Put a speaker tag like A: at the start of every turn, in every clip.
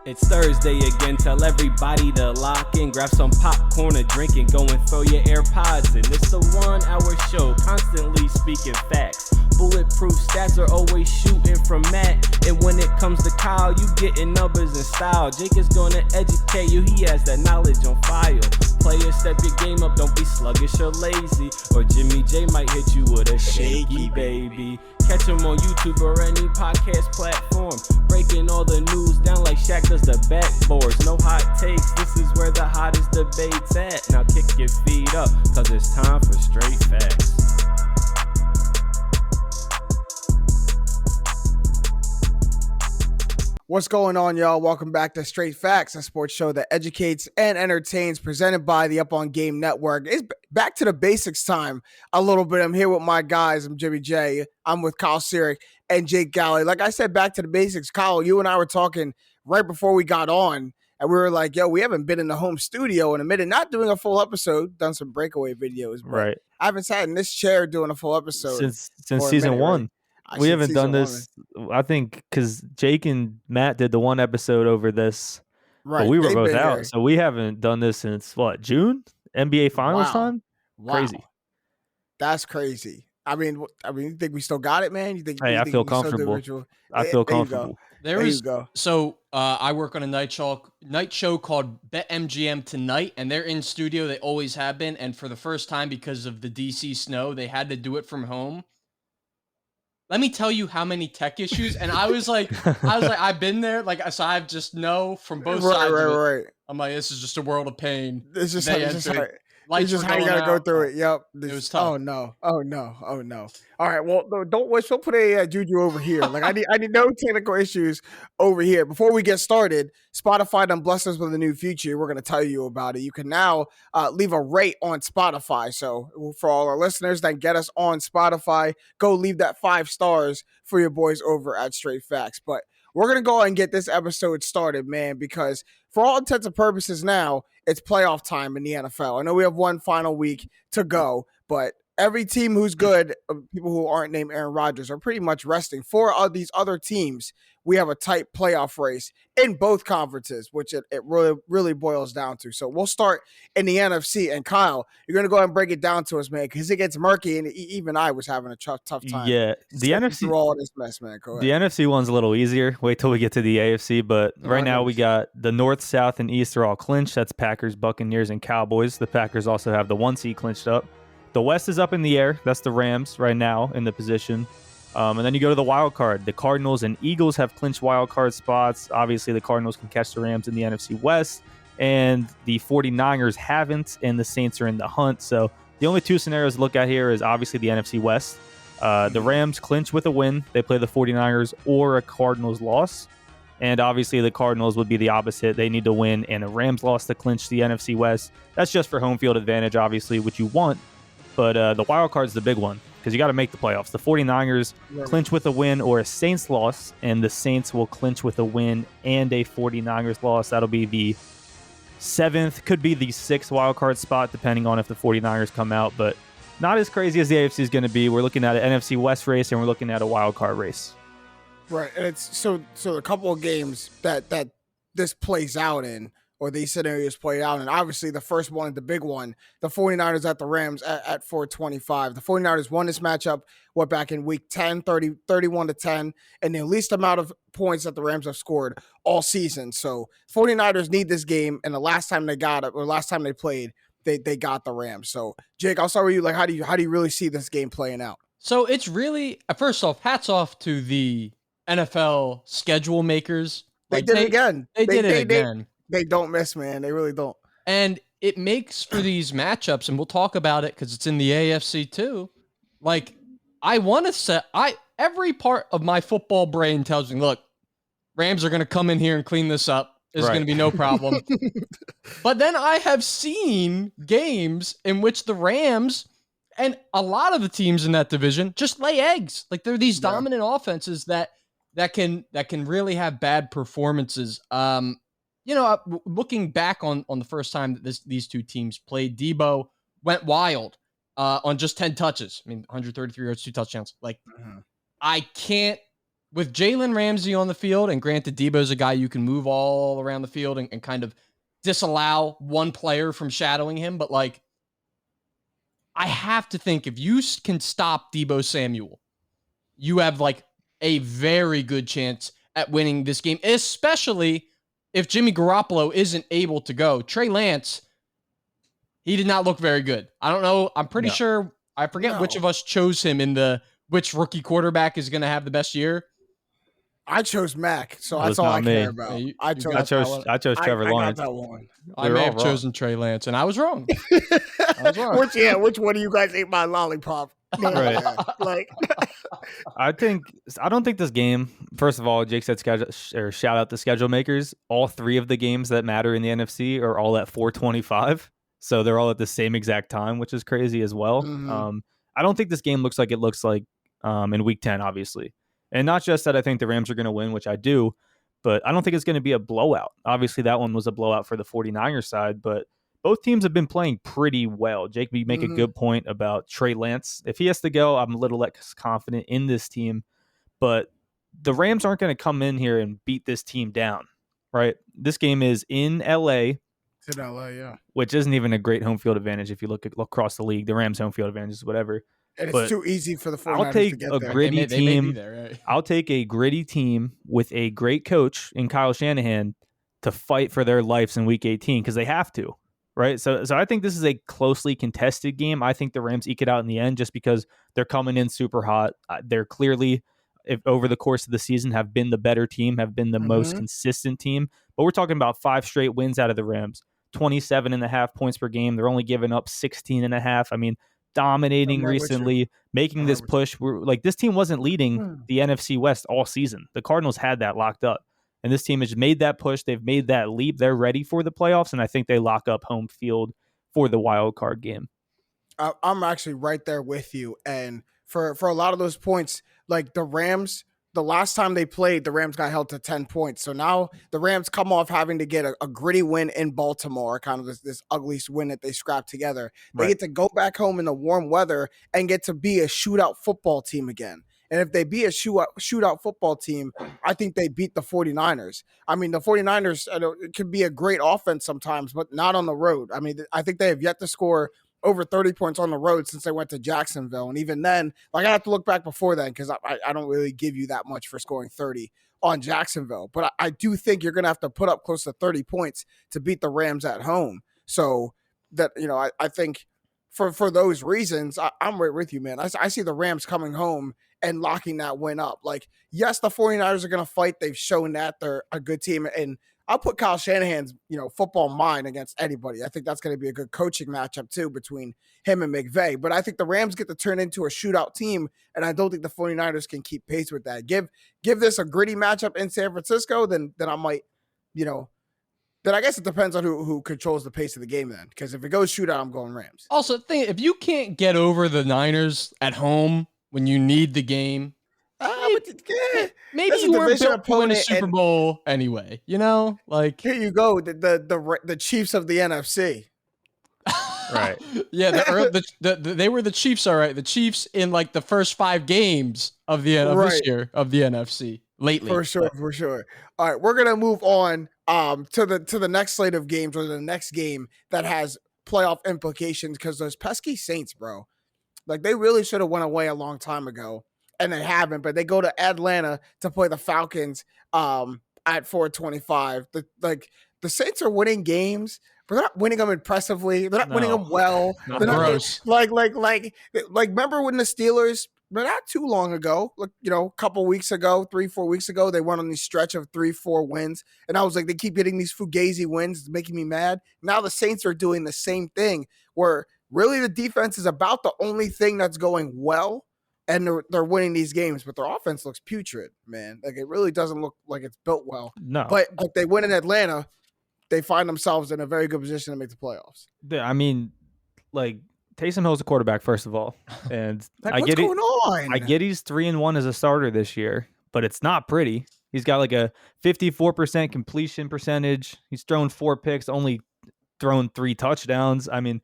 A: It's Thursday again, tell everybody to lock in, grab some popcorn, a drink, and go and throw your AirPods in. It's the 1 hour show, constantly speaking facts. Bulletproof stats are always shooting from Matt. And when it comes to Kyle, you getting numbers and style. Jake is gonna educate you, he has that knowledge on file. Players, step your game up, don't be sluggish or lazy. Or Jimmy J might hit you with a shaky baby. Catch him on YouTube or any podcast platform. Breaking all the news down like Shaq does the backboards. No hot takes, this is where the hottest debate's at. Now kick your feet up, cause it's time for straight facts.
B: What's going on, y'all? Welcome back to Straight Facts, a sports show that educates and entertains, presented by the Up On Game Network. It's back to the basics time a little bit. I'm here with my guys. I'm Jimmy J. I'm with Kyle Syrek and Jake Galli. Like I said, back to the basics. Kyle, you and I were talking right before we got on, and we were like, yo, we haven't been in the home studio in a minute, not doing a full episode, done some breakaway videos, but
C: right.
B: I haven't sat in this chair doing a full episode
C: since season one. Right? We haven't done this, I think, because Jake and Matt did the one episode over this, right? But we were both out, so we haven't done this since what, June? NBA Finals time?
B: Wow.
C: Crazy.
B: That's crazy. I mean, you think we still got it, man? You think?
C: Hey, I feel comfortable. I feel comfortable.
B: There you go.
D: So I work on a night show called BetMGM Tonight, and they're in studio. They always have been, and for the first time, because of the DC snow, they had to do it from home. Let me tell you how many tech issues. And I was like, I've been there. Like, so I just know from both sides. Right. I'm like, this is just a world of pain.
B: It's just how you gotta go through it. Yep.
D: It was tough.
B: Oh no. All right. Well, don't put a juju over here. Like I need no technical issues over here. Before we get started, Spotify done blessed us with a new feature. We're gonna tell you about it. You can now leave a rate on Spotify. So for all our listeners that get us on Spotify, go leave that 5 stars for your boys over at Straight Facts. But we're going to go and get this episode started, man, because for all intents and purposes now, it's playoff time in the NFL. I know we have one final week to go, but every team who's good, people who aren't named Aaron Rodgers, are pretty much resting. For these other teams, we have a tight playoff race in both conferences, which it really, really boils down to. So we'll start in the NFC. And Kyle, you're going to go ahead and break it down to us, man, because it gets murky, and even I was having a tough time.
C: Yeah, the NFC
B: through all this mess, man. Go ahead.
C: The NFC one's a little easier. Wait till we get to the AFC. But right now we got the North, South, and East are all clinched. That's Packers, Buccaneers, and Cowboys. The Packers also have the 1 seed clinched up. The West is up in the air. That's the Rams right now in the position. And then you go to the wild card. The Cardinals and Eagles have clinched wild card spots. Obviously, the Cardinals can catch the Rams in the NFC West, and the 49ers haven't, and the Saints are in the hunt. So the only 2 scenarios to look at here is obviously the NFC West. The Rams clinch with a win. They play the 49ers or a Cardinals loss. And obviously, the Cardinals would be the opposite. They need to win and a Rams loss to clinch the NFC West. That's just for home field advantage, obviously, which you want. But the wild card's the big one, because you got to make the playoffs. The 49ers clinch with a win or a Saints loss, and the Saints will clinch with a win and a 49ers loss. That'll be the 7th, could be the 6th wild card spot, depending on if the 49ers come out. But not as crazy as the AFC is going to be. We're looking at an NFC West race, and we're looking at a wild card race.
B: Right, and it's so a couple of games that this plays out in, or these scenarios play out. And obviously the first one, the big one, the 49ers at the Rams at 425. The 49ers won this matchup, back in week 10, 31-10, and the least amount of points that the Rams have scored all season. So 49ers need this game, and the last time they got it, or last time they played, they got the Rams. So Jake, I'll start with you. Like, how do you really see this game playing out?
D: So it's really, first off, hats off to the NFL schedule makers.
B: They did it again.
D: They did it again.
B: They don't miss, man. They really don't.
D: And it makes for these matchups, and we'll talk about it because it's in the AFC too. Like, I want to set, every part of my football brain tells me, look, Rams are going to come in here and clean this up. There's going to be no problem. But then I have seen games in which the Rams and a lot of the teams in that division just lay eggs. Like, they're these dominant offenses that can really have bad performances. Looking back on the first time that these two teams played, Debo went wild on just 10 touches. I mean, 133 yards, 2 touchdowns. Like, I can't with Jalen Ramsey on the field, and granted, Debo's a guy you can move all around the field and kind of disallow one player from shadowing him. But like, I have to think if you can stop Debo Samuel, you have like a very good chance at winning this game, especially if Jimmy Garoppolo isn't able to go. Trey Lance, he did not look very good. I don't know. I'm pretty sure. I forget which of us chose him in which rookie quarterback is going to have the best year.
B: I chose Mac, so that's all I care about.
C: I chose Trevor Lawrence.
B: I got that one.
D: I may have chosen Trey Lance, and I was wrong.
B: Which one of you guys ate my lollipop?
C: Right.
B: Like,
C: I don't think this game. First of all, Jake said shout out the schedule makers. All three of the games that matter in the NFC are all at 4:25, so they're all at the same exact time, which is crazy as well.
B: Mm-hmm.
C: I don't think this game looks like it looks like in Week 10, obviously. And not just that I think the Rams are going to win, which I do, but I don't think it's going to be a blowout. Obviously, that one was a blowout for the 49ers side, but both teams have been playing pretty well. Jake, you make a good point about Trey Lance. If he has to go, I'm a little less confident in this team, but the Rams aren't going to come in here and beat this team down, right? This game is in L.A.,
B: it's in LA, yeah.
C: Which isn't even a great home field advantage if you look across the league. The Rams' home field advantage is whatever.
B: And it's too easy for the 49ers
C: I'll take
B: to get
C: a
B: there.
C: gritty
D: They may
C: team.
D: be there, right?
C: I'll take a gritty team with a great coach in Kyle Shanahan to fight for their lives in Week 18 because they have to, right? So I think this is a closely contested game. I think the Rams eke it out in the end just because they're coming in super hot. They're clearly, over the course of the season, have been the better team, have been the most consistent team. But we're talking about 5 straight wins out of the Rams. 27.5 points per game. They're only giving up 16.5. I mean, dominating recently, making this push. This team wasn't leading the NFC West all season. The Cardinals had that locked up. And this team has made that push. They've made that leap. They're ready for the playoffs, and I think they lock up home field for the wild card game.
B: I'm actually right there with you. And for a lot of those points, like the Rams, the last time they played, the Rams got held to 10 points. So now the Rams come off having to get a gritty win in Baltimore, kind of this ugly win that they scrapped together. They get to go back home in the warm weather and get to be a shootout football team again. And if they be a shootout football team, I think they beat the 49ers. I mean, the 49ers, it can be a great offense sometimes, but not on the road. I mean, I think they have yet to score over 30 points on the road since they went to Jacksonville. And even then, I have to look back before then because I don't really give you that much for scoring 30 on Jacksonville. But I do think you're going to have to put up close to 30 points to beat the Rams at home. So that, I think for those reasons, I'm right with you, man. I see the Rams coming home and locking that win up. Like, yes, the 49ers are going to fight. They've shown that they're a good team. And I'll put Kyle Shanahan's, football mind against anybody. I think that's going to be a good coaching matchup too between him and McVay. But I think the Rams get to turn into a shootout team, and I don't think the 49ers can keep pace with that. Give this a gritty matchup in San Francisco, then I might, then I guess it depends on who controls the pace of the game then. Because if it goes shootout, I'm going Rams.
D: Also, if you can't get over the Niners at home when you need the game, maybe you weren't built to win a Super Bowl anyway. Like,
B: here you go, the Chiefs of the NFC.
C: Right.
D: Yeah, they were the Chiefs, all right. The Chiefs in like the first 5 games of this year of the NFC lately.
B: For sure. All right, we're gonna move on to the next slate of games, or the next game that has playoff implications, because those pesky Saints, bro, like they really should have went away a long time ago. And they haven't, but they go to Atlanta to play the Falcons at 4:25. The Saints are winning games, but they're not winning them impressively. They're not winning them well. They're not
D: gross.
B: Like remember when the Steelers, but not too long ago, a couple weeks ago, 3-4 weeks ago, they went on this stretch of 3-4 wins, and I was like, they keep getting these fugazi wins, it's making me mad. Now the Saints are doing the same thing, where really the defense is about the only thing that's going well. And they're winning these games, but their offense looks putrid, man. Like, it really doesn't look like it's built well.
C: No.
B: But they win in Atlanta, they find themselves in a very good position to make the playoffs.
C: I mean, like, Taysom Hill's a quarterback, first of all. And
B: what's going on?
C: I get he's 3-1 as a starter this year, but it's not pretty. He's got like a 54% completion percentage. He's thrown 4 picks, only thrown 3 touchdowns. I mean,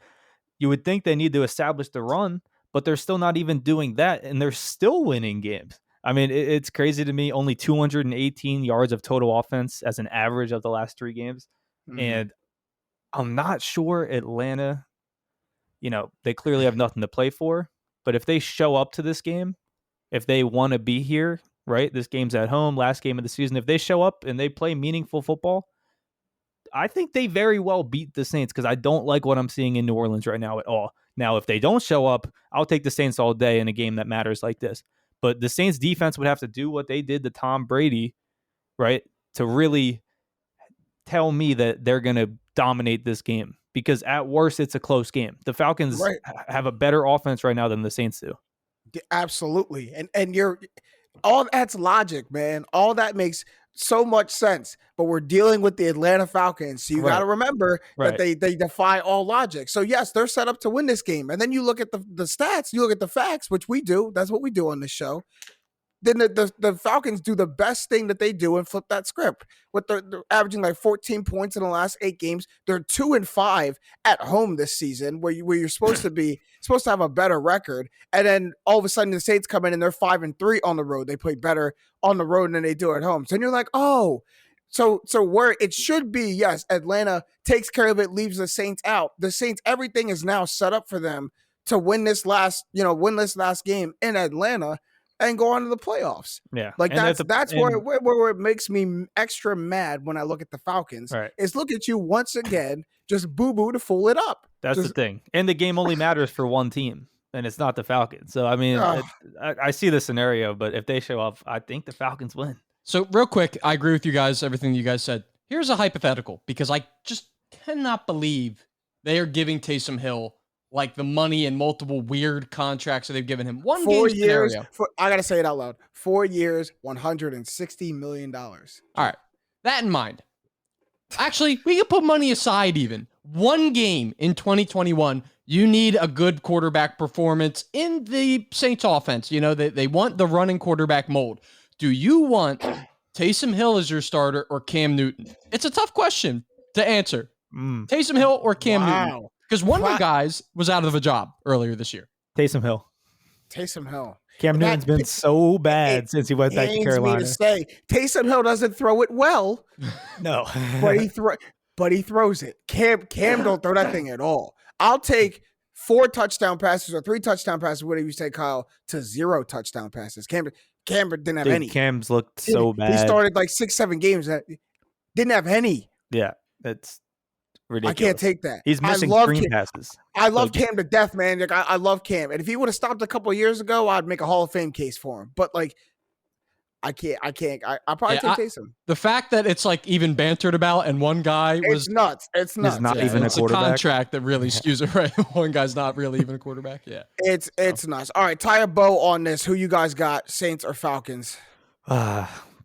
C: you would think they need to establish the run, but they're still not even doing that, and they're still winning games. I mean, it's crazy to me. Only 218 yards of total offense as an average of the last 3 games.
B: Mhm.
C: And I'm not sure Atlanta, they clearly have nothing to play for. But if they show up to this game, if they want to be here, right? This game's at home, last game of the season. If they show up and they play meaningful football, I think they very well beat the Saints because I don't like what I'm seeing in New Orleans right now at all. Now, if they don't show up, I'll take the Saints all day in a game that matters like this. But the Saints defense would have to do what they did to Tom Brady, right, to really tell me that they're going to dominate this game. Because at worst, it's a close game. The Falcons have a better offense right now than the Saints do.
B: Absolutely. And you're all that's logic, man. All that makes so much sense. But we're dealing with the Atlanta Falcons. So you got to remember that they defy all logic. So yes, they're set up to win this game. And then you look at the stats, you look at the facts, which we do. That's what we do on this show. Then the Falcons do the best thing that they do and flip that script. With they're averaging like 14 points in the last 8 games. They're 2-5 at home this season, where you're supposed to have a better record. And then all of a sudden the Saints come in and they're 5-3 on the road. They play better on the road than they do at home. So then you're like, oh, so where it should be, yes, Atlanta takes care of it, leaves the Saints out. The Saints, everything is now set up for them to win this last game in Atlanta and go on to the playoffs.
C: Yeah.
B: Like that's where it makes me extra mad when I look at the Falcons.
C: Right.
B: Is look at you once again, just boo-boo to fool it up.
C: That's the thing. And the game only matters for one team, and it's not the Falcons. So, I mean, I see the scenario, but if they show up, I think the Falcons win.
D: So real quick, I agree with you guys, everything you guys said. Here's a hypothetical, because I just cannot believe they are giving Taysom Hill like the money and multiple weird contracts that they've given him.
B: 4 years. I got to say it out loud. 4 years, $160 million. All
D: right. That in mind. Actually, we can put money aside even. 1 game in 2021, you need a good quarterback performance in the Saints offense. They want the running quarterback mold. Do you want Taysom Hill as your starter or Cam Newton? It's a tough question to answer. Taysom Hill or Cam Newton? Because one of the guys was out of a job earlier this year.
C: Taysom Hill. Cam Newton's been so bad since he went back to Carolina.
B: Me to say, Taysom Hill doesn't throw it well.
C: No.
B: but he throws it. Cam don't throw that thing at all. I'll take 4 touchdown passes or 3 touchdown passes, whatever you say, Kyle, to 0 touchdown passes. Cam didn't have any.
C: Cam's looked so bad.
B: He started like 6-7 games that didn't have any.
C: Yeah, that's ridiculous.
B: I can't take that.
C: He's missing screen passes.
B: I love Cam to death, man. Like, I love Cam. And if he would have stopped a couple of years ago, I'd make a Hall of Fame case for him. But like, I can't. I'll probably take Taysom.
D: The fact that it's like even bantered about and one guy was
B: nuts. It's nuts.
C: He's not even a quarterback.
D: It's a contract that really skews it, right? One guy's not really even a quarterback. Yeah.
B: It's nuts. All right, tie a bow on this. Who you guys got, Saints or Falcons?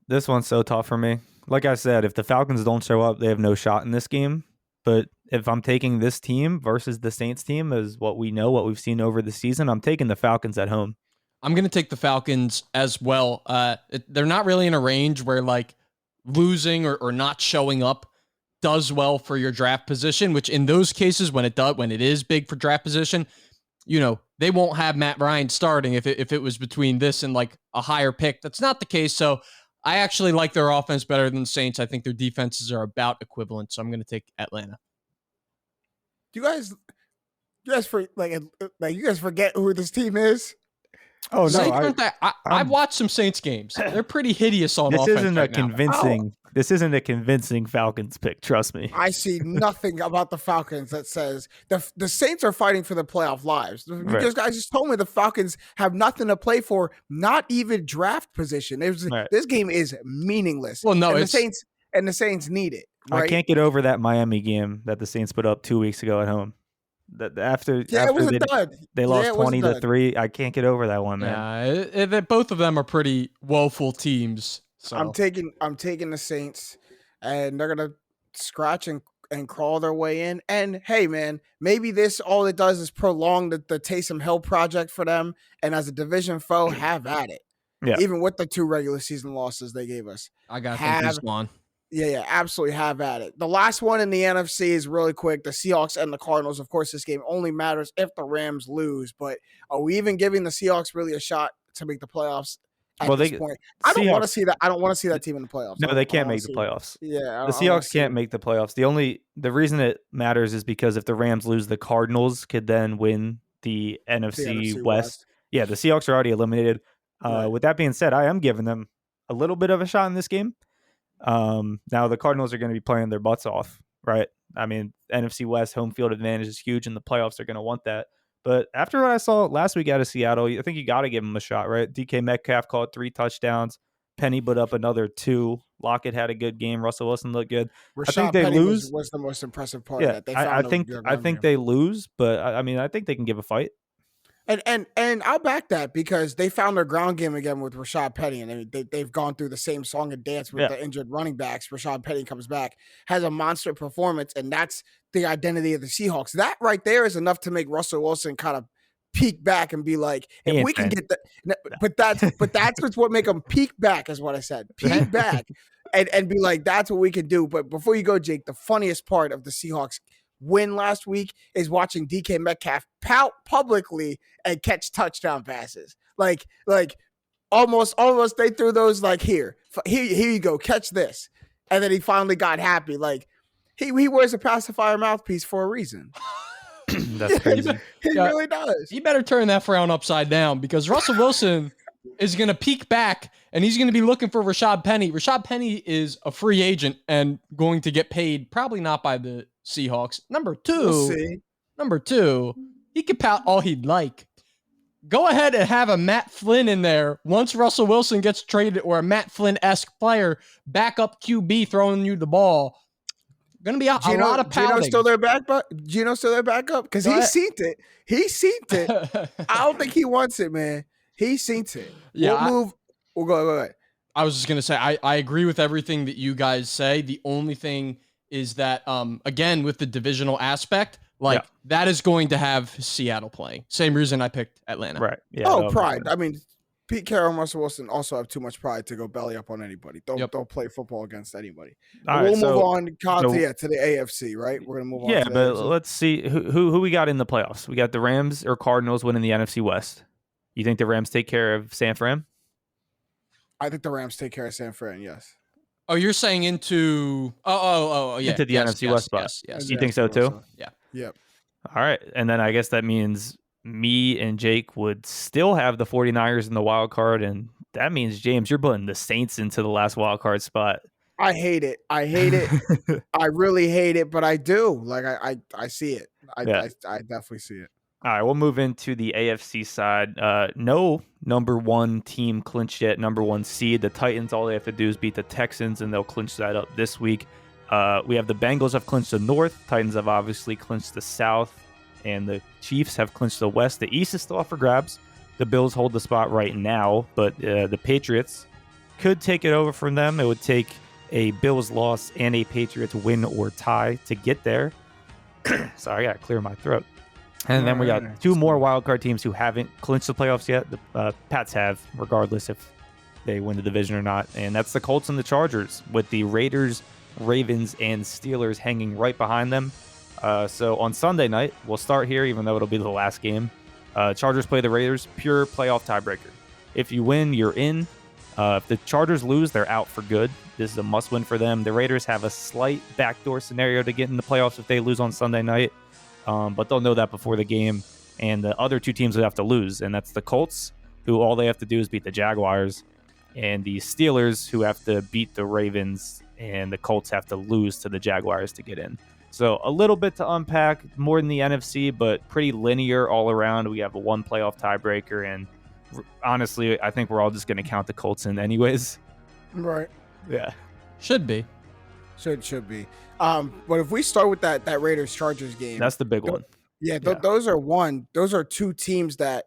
C: This one's so tough for me. Like I said, if the Falcons don't show up, they have no shot in this game. But if I'm taking this team versus the Saints team as what we know, what we've seen over the season, I'm taking the Falcons at home.
D: I'm going to take the Falcons as well. They're not really in a range where like losing or not showing up does well for your draft position, which in those cases, when it is big for draft position, they won't have Matt Ryan starting if it was between this and like a higher pick. That's not the case. So I actually like their offense better than the Saints. I think their defenses are about equivalent. So I'm going to take Atlanta.
B: You guys forget who this team is?
C: Oh, no.
D: Saints I've watched some Saints games. They're pretty hideous on offense. This isn't a convincing Falcons pick. Trust me.
B: I see nothing about the Falcons that says the Saints are fighting for the playoff lives. You guys just told me the Falcons have nothing to play for, not even draft position. This game is meaningless.
D: Well, no,
B: the Saints need it. Right?
C: I can't get over that Miami game that the Saints put up 2 weeks ago at home. After they lost 20-3, I can't get over that one, man.
D: Yeah, both of them are pretty woeful teams. So
B: I'm taking the Saints, and they're gonna scratch and crawl their way in. And hey, man, maybe this all it does is prolong the Taysom Hill project for them. And as a division foe, have at it.
C: Yeah.
B: Even with the 2 regular season losses they gave us,
D: I got this one.
B: Yeah, absolutely have at it. The last one in the NFC is really quick. The Seahawks and the Cardinals. Of course, this game only matters if the Rams lose. But are we even giving the Seahawks really a shot to make the playoffs at this point. I don't want to see that. I don't want to see that team in the playoffs.
C: No, they can't make the playoffs.
B: Yeah,
C: the Seahawks can't make the playoffs. The reason it matters is because if the Rams lose, the Cardinals could then win the NFC West. Yeah, the Seahawks are already eliminated.
B: Right.
C: With that being said, I am giving them a little bit of a shot in this game. Now the Cardinals are going to be playing their butts off, right? I mean, NFC West home field advantage is huge, and the playoffs are going to want that. But after what I saw last week out of Seattle, I think you got to give them a shot, right? DK Metcalf caught 3 touchdowns. Penny put up another 2. Lockett had a good game. Russell Wilson looked good. I think they lose.
B: Was the most impressive part
C: Yeah,
B: of that.
C: I think they lose, but I mean, I think they can give a fight.
B: And I'll back that because they found their ground game again with Rashad Penny, and they've gone through the same song and dance with the injured running backs. Rashad Penny comes back, has a monster performance, and that's the identity of the Seahawks. That right there is enough to make Russell Wilson kind of peek back and be like, if we can get that, but that's what's what make them peek back is what I said, peek back, and be like, that's what we can do. But before you go, Jake, the funniest part of the Seahawks win last week is watching DK Metcalf pout publicly and catch touchdown passes. Like almost they threw those like here you go, catch this. And then he finally got happy. Like he wears a pacifier mouthpiece for a reason.
C: That's crazy.
B: He really does.
D: You better turn that frown upside down because Russell Wilson is going to peek back and he's going to be looking for Rashad Penny. Rashad Penny is a free agent and going to get paid, probably not by the Seahawks. Number two, he could pout all he'd like. Go ahead and have a Matt Flynn in there once Russell Wilson gets traded, or a Matt Flynn-esque player, backup QB throwing you the ball. Going to be a lot of pouting.
B: Gino's still their backup? Because he's seen it. He's seen it. I don't think he wants it, man. He's seen it.
D: Yeah,
B: We'll go ahead.
D: I was just going to say, I agree with everything that you guys say. The only thing is that, again, with the divisional aspect, that is going to have Seattle playing. Same reason I picked Atlanta.
C: Right. Yeah.
B: Pride. I mean, Pete Carroll and Russell Wilson also have too much pride to go belly up on anybody. Don't play football against anybody. We'll move on to the AFC, right? We're going to move on.
C: Yeah,
B: to
C: but let's see who we got in the playoffs. We got the Rams or Cardinals winning the NFC West. You think the Rams take care of San Fran?
B: I think the Rams take care of San Fran, yes.
D: Oh, you're saying into yeah,
C: into the NFC West spot.
D: Yes.
C: You think so too?
D: Yeah.
B: Yep.
C: All right, and then I guess that means me and Jake would still have the 49ers in the wild card, and that means, James, you're putting the Saints into the last wild card spot.
B: I hate it. I really hate it, but I do. Like I see it. I definitely see it.
C: All right, we'll move into the AFC side. No number 1 team clinched yet, number 1 seed. The Titans, all they have to do is beat the Texans, and they'll clinch that up this week. We have the Bengals have clinched the North. Titans have obviously clinched the South. And the Chiefs have clinched the West. The East is still up for grabs. The Bills hold the spot right now, but the Patriots could take it over from them. It would take a Bills loss and a Patriots win or tie to get there. Sorry, I got to clear my throat. And then we got 2 more wildcard teams who haven't clinched the playoffs yet. The Pats have, regardless if they win the division or not. And that's the Colts and the Chargers, with the Raiders, Ravens, and Steelers hanging right behind them. So on Sunday night, we'll start here, even though it'll be the last game. Chargers play the Raiders, pure playoff tiebreaker. If you win, you're in. If the Chargers lose, they're out for good. This is a must-win for them. The Raiders have a slight backdoor scenario to get in the playoffs if they lose on Sunday night. But they'll know that before the game. And the other 2 teams would have to lose, and that's the Colts, who all they have to do is beat the Jaguars, and the Steelers, who have to beat the Ravens, and the Colts have to lose to the Jaguars to get in. So a little bit to unpack, more than the NFC, but pretty linear all around. We have a 1 playoff tiebreaker, and honestly, I think we're all just going to count the Colts in anyways.
B: Right.
C: Yeah.
D: Should be.
B: Should be. But if we start with that Raiders-Chargers game.
C: That's the big one.
B: Yeah, those are 2 teams that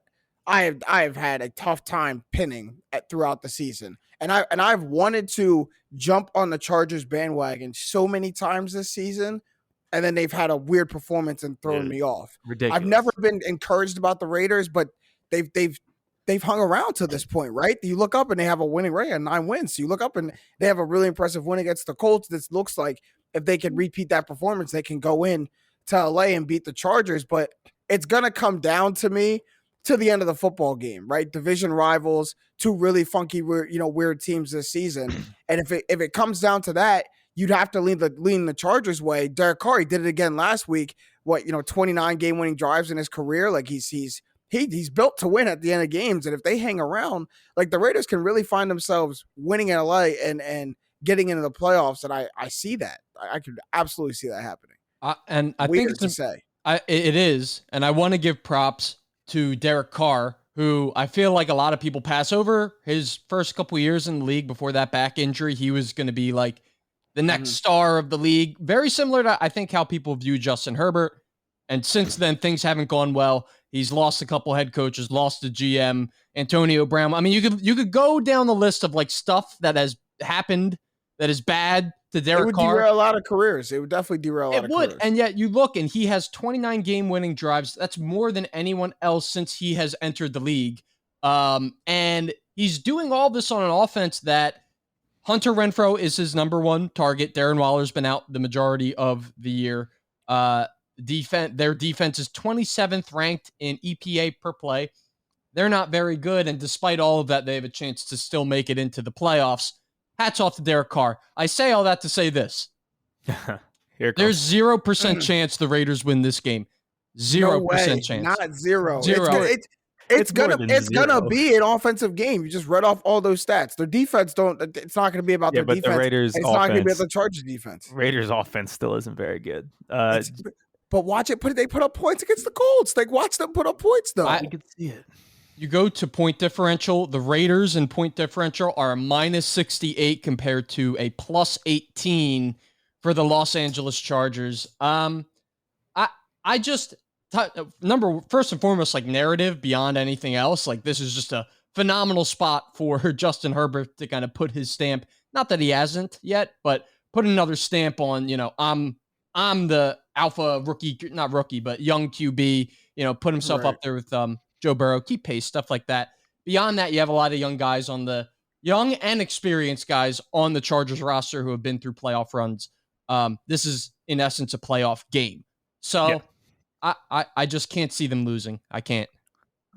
B: I have had a tough time pinning throughout the season. And I've wanted to jump on the Chargers bandwagon so many times this season. And then they've had a weird performance and thrown me off.
C: Ridiculous.
B: I've never been encouraged about the Raiders, but they've hung around to this point, right? You look up and they have a winning record, 9 wins. So you look up and they have a really impressive win against the Colts. This looks like if they can repeat that performance, they can go in to LA and beat the Chargers. But it's gonna come down to me to the end of the football game, right? Division rivals, two really funky, weird teams this season. And if it comes down to that, you'd have to lean the Chargers' way. Derek Carr, he did it again last week. 29 game-winning drives in his career. Like he's built to win at the end of games. And if they hang around, like the Raiders can really find themselves winning in LA and getting into the playoffs. And I see that. I could absolutely see that happening.
D: And I
B: Weird
D: think
B: to say.
D: It is. And I want to give props to Derek Carr, who I feel like a lot of people pass over his first couple years in the league before that back injury. He was going to be like the next star of the league. Very similar to, I think, how people view Justin Herbert. And since then, things haven't gone well. He's lost a couple head coaches, lost the GM, Antonio Brown. I mean, you could go down the list of like stuff that has happened that is bad to Derek Carr.
B: It would derail a lot of careers. It would definitely derail a lot of careers. It would.
D: And yet you look and he has 29 game-winning drives. That's more than anyone else since he has entered the league. And he's doing all this on an offense that Hunter Renfrow is his number one target. Darren Waller's been out the majority of the year. Their defense is 27th ranked in EPA per play. They're not very good, and despite all of that, they have a chance to still make it into the playoffs. Hats off to Derek Carr. I say all that to say this. There's 0% chance the Raiders win this game. 0% chance.
B: Not zero.
D: Zero.
B: It's gonna be an offensive game. You just read off all those stats. Their defense it's not gonna be about their defense.
C: The Raiders
B: it's not gonna be about the Chargers defense.
C: Raiders offense still isn't very good.
B: But watch it. They put up points against the Colts. Like watch them put up points though.
C: You can see it.
D: You go to point differential. The Raiders in point differential are a minus-68 compared to a plus-18 for the Los Angeles Chargers. I just first and foremost, like narrative beyond anything else. Like this is just a phenomenal spot for Justin Herbert to kind of put his stamp. Not that he hasn't yet, but put another stamp on. I'm the alpha rookie, not rookie, but young QB. Put himself up there with Joe Burrow, keep pace, stuff like that. Beyond that, you have a lot of young guys young and experienced guys on the Chargers roster who have been through playoff runs. This is in essence a playoff game. So I just can't see them losing. I can't.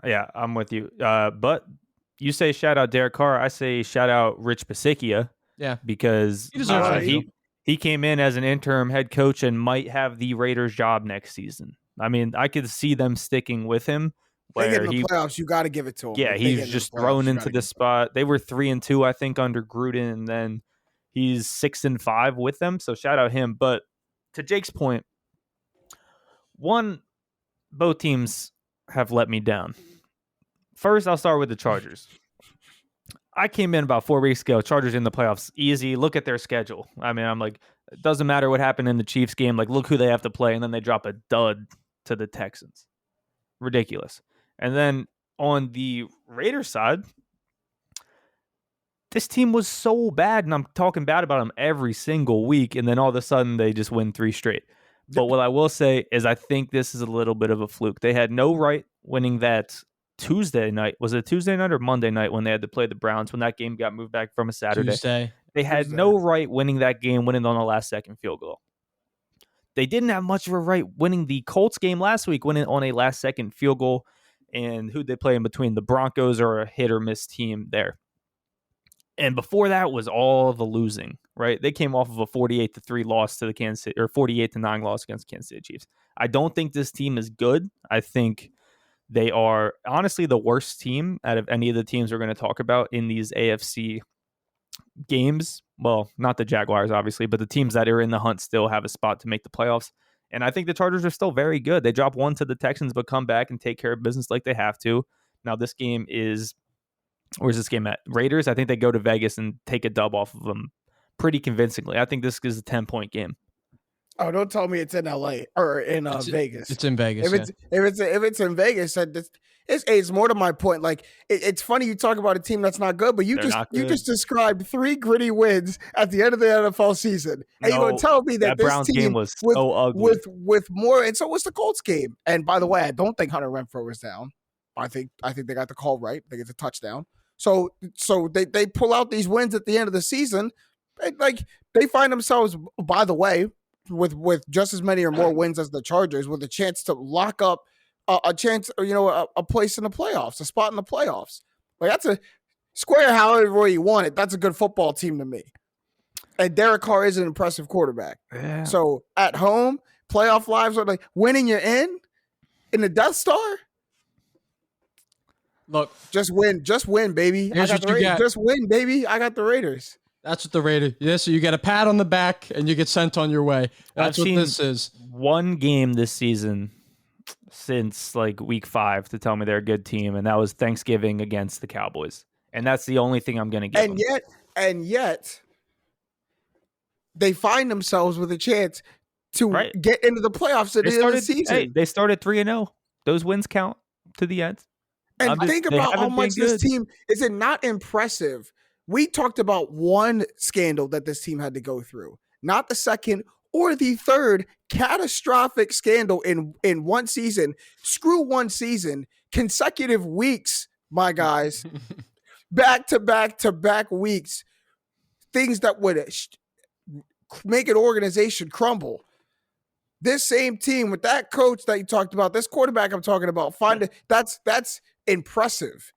C: Yeah, I'm with you. But you say shout out Derek Carr. I say shout out Rich Bisaccia.
D: Yeah,
C: because he came in as an interim head coach and might have the Raiders job next season. I mean, I could see them sticking with him.
B: They get in the playoffs, you got to give it to him.
C: Yeah, he's just thrown into the spot. They were 3-2, I think, under Gruden, and then he's 6-5 with them. So shout out him. But to Jake's point, both teams have let me down. First, I'll start with the Chargers. I came in about 4 weeks ago. Chargers in the playoffs, easy. Look at their schedule. I mean, I'm like, it doesn't matter what happened in the Chiefs game. Like, look who they have to play, and then they drop a dud to the Texans. Ridiculous. And then on the Raiders side, this team was so bad, and I'm talking bad about them every single week, and then all of a sudden they just win 3 straight. But what I will say is I think this is a little bit of a fluke. They had no right winning that Tuesday night. Was it Tuesday night or Monday night when they had to play the Browns when that game got moved back from a Saturday?
D: Tuesday.
C: They had no right winning that game, winning on the last-second field goal. They didn't have much of a right winning the Colts game last week, winning on a last-second field goal. And who'd they play in between? The Broncos or a hit-or-miss team there. And before that was all the losing, right? They came off of a 48-3 loss to the Kansas City, or 48-9 loss against Kansas City Chiefs. I don't think this team is good. I think they are honestly the worst team out of any of the teams we're going to talk about in these AFC games. Well, not the Jaguars, obviously, but the teams that are in the hunt still have a spot to make the playoffs. And I think the Chargers are still very good. They drop 1 to the Texans, but come back and take care of business like they have to. Now, this game is, where's this game at? Raiders. I think they go to Vegas and take a dub off of them pretty convincingly. I think this is a 10-point game.
B: Oh, don't tell me it's in LA or in Vegas.
D: It's in Vegas.
B: If it's in Vegas, it's more to my point. Like it's funny you talk about a team that's not good, but you just described 3 gritty wins at the end of the NFL season, and you're going to tell me that this
C: Browns
B: team
C: game was so ugly
B: with more, and so was the Colts game. And by the way, I don't think Hunter Renfrow was down. I think they got the call right. They get the touchdown. So they pull out these wins at the end of the season, like they find themselves, by the way, with just as many or more wins as the Chargers, with a chance to lock up a chance, a place in the playoffs, a spot in the playoffs. Like that's a square however you want it. That's a good football team to me. And Derek Carr is an impressive quarterback.
C: Yeah.
B: So at home, playoff lives are like winning. You're in the Death Star.
D: Look,
B: just win, baby.
D: Here's what you got.
B: Just win, baby. I got the Raiders.
D: That's what the Raiders. Yeah, so you get a pat on the back and you get sent on your way. That's what this is.
C: One game this season since like week 5 to tell me they're a good team, and that was Thanksgiving against the Cowboys. And that's the only thing I'm going to give them.
B: And yet, they find themselves with a chance to get into the playoffs at the end of the season.
C: Hey, they started 3-0. Those wins count to the end.
B: And think about how much this team is it not impressive. We talked about one scandal that this team had to go through, not the second or the third catastrophic scandal in one season. Screw one season, consecutive weeks, my guys, back to back weeks, things that would make an organization crumble. This same team with that coach that you talked about, this quarterback I'm talking about, that's impressive.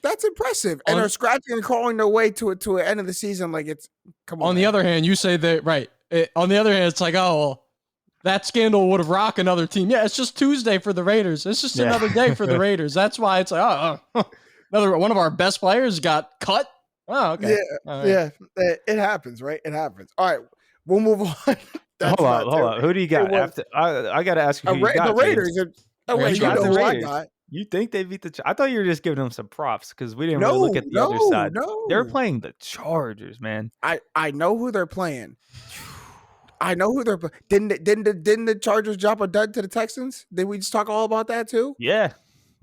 B: That's impressive. And they're scratching and crawling their way to an end of the season. Like it's come on.
D: On the other hand, you say that on the other hand, it's like, oh, well, that scandal would have rocked another team. Yeah, it's just Tuesday for the Raiders. It's just another day for the Raiders. That's why it's like, another one of our best players got cut. Oh, okay.
B: Yeah. It happens, right? It happens. All right, we'll move on.
C: Hold on. Who do you got after? I got to ask you who you got.
B: The Raiders.
C: I got. You think they beat the? I thought you were just giving them some props because we didn't really look at the other side.
B: No,
C: they're playing the Chargers, man.
B: I know who they're playing. Didn't the Chargers drop a dud to the Texans? Did we just talk all about that too?
C: Yeah,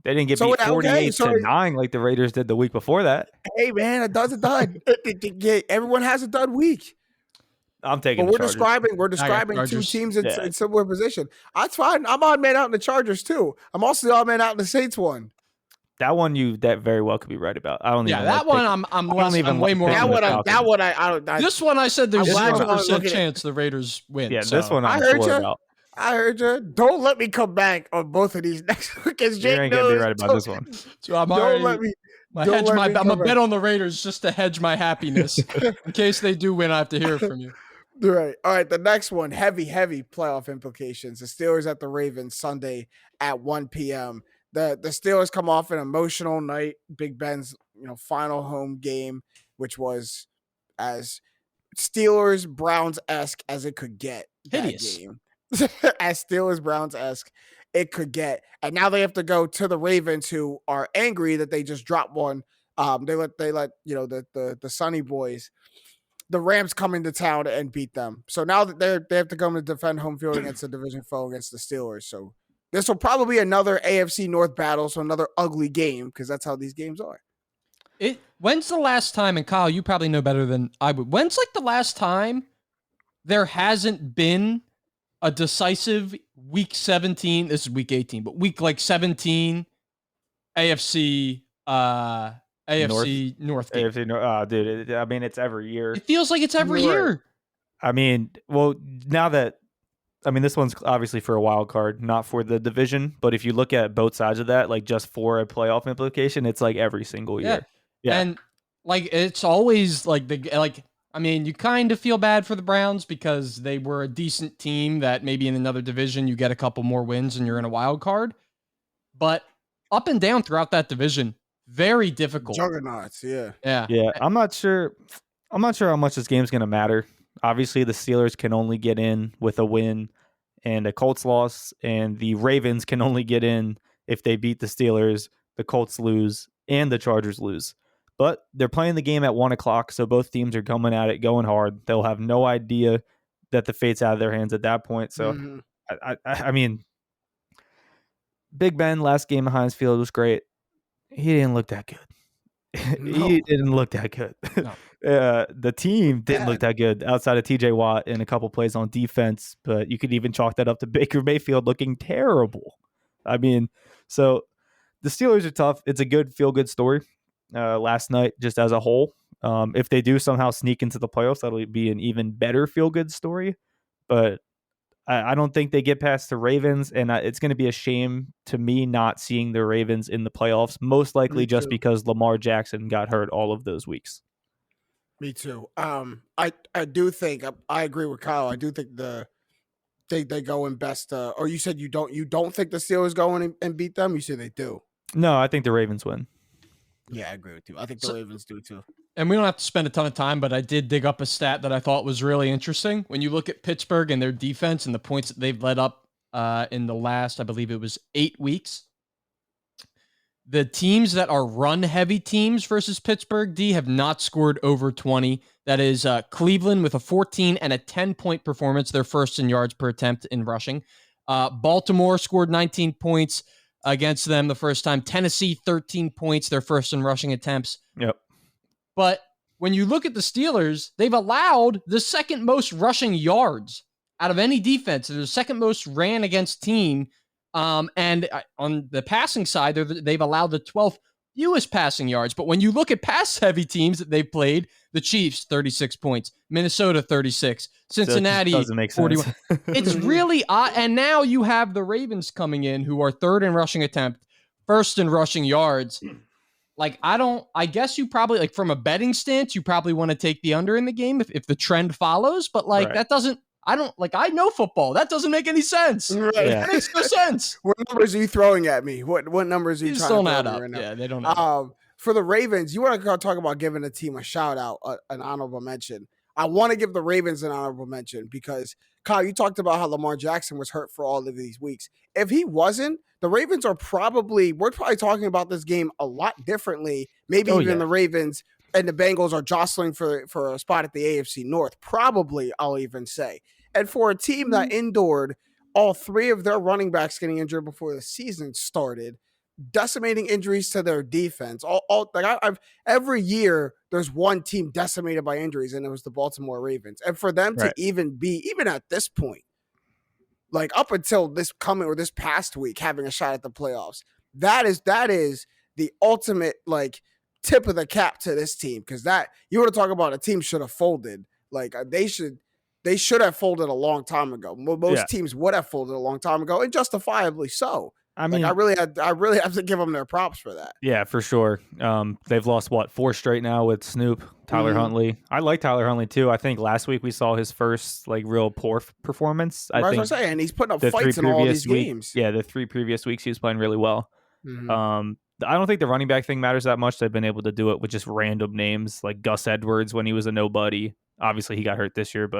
C: they didn't get beat 48-9 like the Raiders did the week before that.
B: Hey man, a dud's a dud. Everyone has a dud week.
C: I'm taking.
B: But we're describing two teams in similar position. That's fine. I'm odd man out in the Chargers too. I'm also the odd man out in the Saints one.
C: That one that very well could be right about. I don't even.
D: Yeah, that one I'm way more. This one I said there's 0% chance the Raiders win.
C: Yeah, this one I'm sure about.
B: I heard you. Don't let me come back on both of these next week because Jake
C: ain't gonna be right about this one.
D: So I'm gonna bet on the Raiders just to hedge my happiness in case they do win. I have to hear from you.
B: Right. All right. The next one, heavy playoff implications. The Steelers at the Ravens Sunday at 1 p.m. The Steelers come off an emotional night. Big Ben's final home game, which was as Steelers Browns-esque as it could get.
D: Hideous.
B: That game. As Steelers Browns-esque it could get. And now they have to go to the Ravens, who are angry that they just dropped one. They let the Sunny Boys, the Rams, come into town and beat them. So now that they have to come to defend home field against the division foe, against the Steelers. So this will probably be another AFC North battle, so another ugly game, because that's how these games are.
D: When's the last time, and Kyle, you probably know better than I would, when's like the last time there hasn't been a decisive week 17, this is week 18, but week like 17 AFC North game.
C: AFC North. Dude, I mean, it's every year.
D: It feels like it's every year.
C: I mean, well, this one's obviously for a wild card, not for the division. But if you look at both sides of that, like just for a playoff implication, it's like every single year.
D: Yeah. And like it's always like you kind of feel bad for the Browns because they were a decent team that maybe in another division you get a couple more wins and you're in a wild card. But up and down throughout that division, very difficult.
B: Juggernauts, yeah.
C: I'm not sure how much this game's gonna matter. Obviously, the Steelers can only get in with a win and a Colts loss, and the Ravens can only get in if they beat the Steelers, the Colts lose, and the Chargers lose. But they're playing the game at 1 o'clock, so both teams are coming at it, going hard. They'll have no idea that the fate's out of their hands at that point. So, I mean, Big Ben, last game at Heinz Field was great. He didn't look that good.
B: No.
C: He didn't look that good.
B: No.
C: The team didn't look that good outside of TJ Watt and a couple plays on defense, but you could even chalk that up to Baker Mayfield looking terrible. I mean, so the Steelers are tough. It's a good feel-good story. Last night, just as a whole, if they do somehow sneak into the playoffs, that'll be an even better feel-good story. But I don't think they get past the Ravens, and it's going to be a shame to me not seeing the Ravens in the playoffs, most likely just because Lamar Jackson got hurt all of those weeks.
B: Me too. I do think I agree with Kyle. I do think they go in best. Or you said you don't think the Steelers go in and beat them? You said they do.
C: No, I think the Ravens win.
B: Yeah, I agree with you. I think the Ravens do too.
D: And we don't have to spend a ton of time, but I did dig up a stat that I thought was really interesting. When you look at Pittsburgh and their defense and the points that they've led up in the last, I believe it was 8 weeks, the teams that are run-heavy teams versus Pittsburgh D have not scored over 20. That is Cleveland with a 14 and a 10-point performance. They're first in yards per attempt in rushing. Baltimore scored 19 points against them the first time. Tennessee, 13 points. They're first in rushing attempts.
C: Yep.
D: But when you look at the Steelers, they've allowed the second most rushing yards out of any defense. They're the second most ran against team. And on the passing side, they've allowed the 12th fewest passing yards. But when you look at pass-heavy teams that they've played, the Chiefs, 36 points. Minnesota, 36. Cincinnati,
C: so doesn't make
D: 41.
C: sense.
D: It's really odd. And now you have the Ravens coming in, who are third in rushing attempt, first in rushing yards. Like, I guess you probably, like, from a betting stance, you probably want to take the under in the game if the trend follows. But, like,
C: Right.
D: that doesn't, I know football. That doesn't make any sense.
B: Right.
C: Yeah.
D: It makes no sense.
B: What numbers are you throwing at me? What numbers are you
D: These
B: trying
D: don't
B: to
D: add
B: throw at
D: up.
B: me right now?
D: Yeah, they don't add up.
B: For the Ravens, you want to talk about giving a team a shout out, an honorable mention. I want to give the Ravens an honorable mention because, Kyle, you talked about how Lamar Jackson was hurt for all of these weeks. If he wasn't, the Ravens we're probably talking about this game a lot differently. Maybe even the Ravens and the Bengals are jostling for a spot at the AFC North. Probably, I'll even say. And for a team that endured all 3 of their running backs getting injured before the season started, decimating injuries to their defense. Every year there's one team decimated by injuries, and it was the Baltimore Ravens. And for them to even at this point, like up until this past week, having a shot at the playoffs, that is the ultimate like tip of the cap to this team. Because that you want to talk about a team should have folded. Like they should have folded a long time ago. Most teams would have folded a long time ago, and justifiably so. I mean, I really have to give them their props for that.
C: Yeah, for sure. They've lost 4 straight now with Snoop, Tyler Huntley. I like Tyler Huntley too. I think last week we saw his first like real poor performance. I think
B: and he's putting up fights in all these games.
C: Yeah, the 3 previous weeks he was playing really well. I don't think the running back thing matters that much. They've been able to do it with just random names like Gus Edwards when he was a nobody. Obviously, he got hurt this year,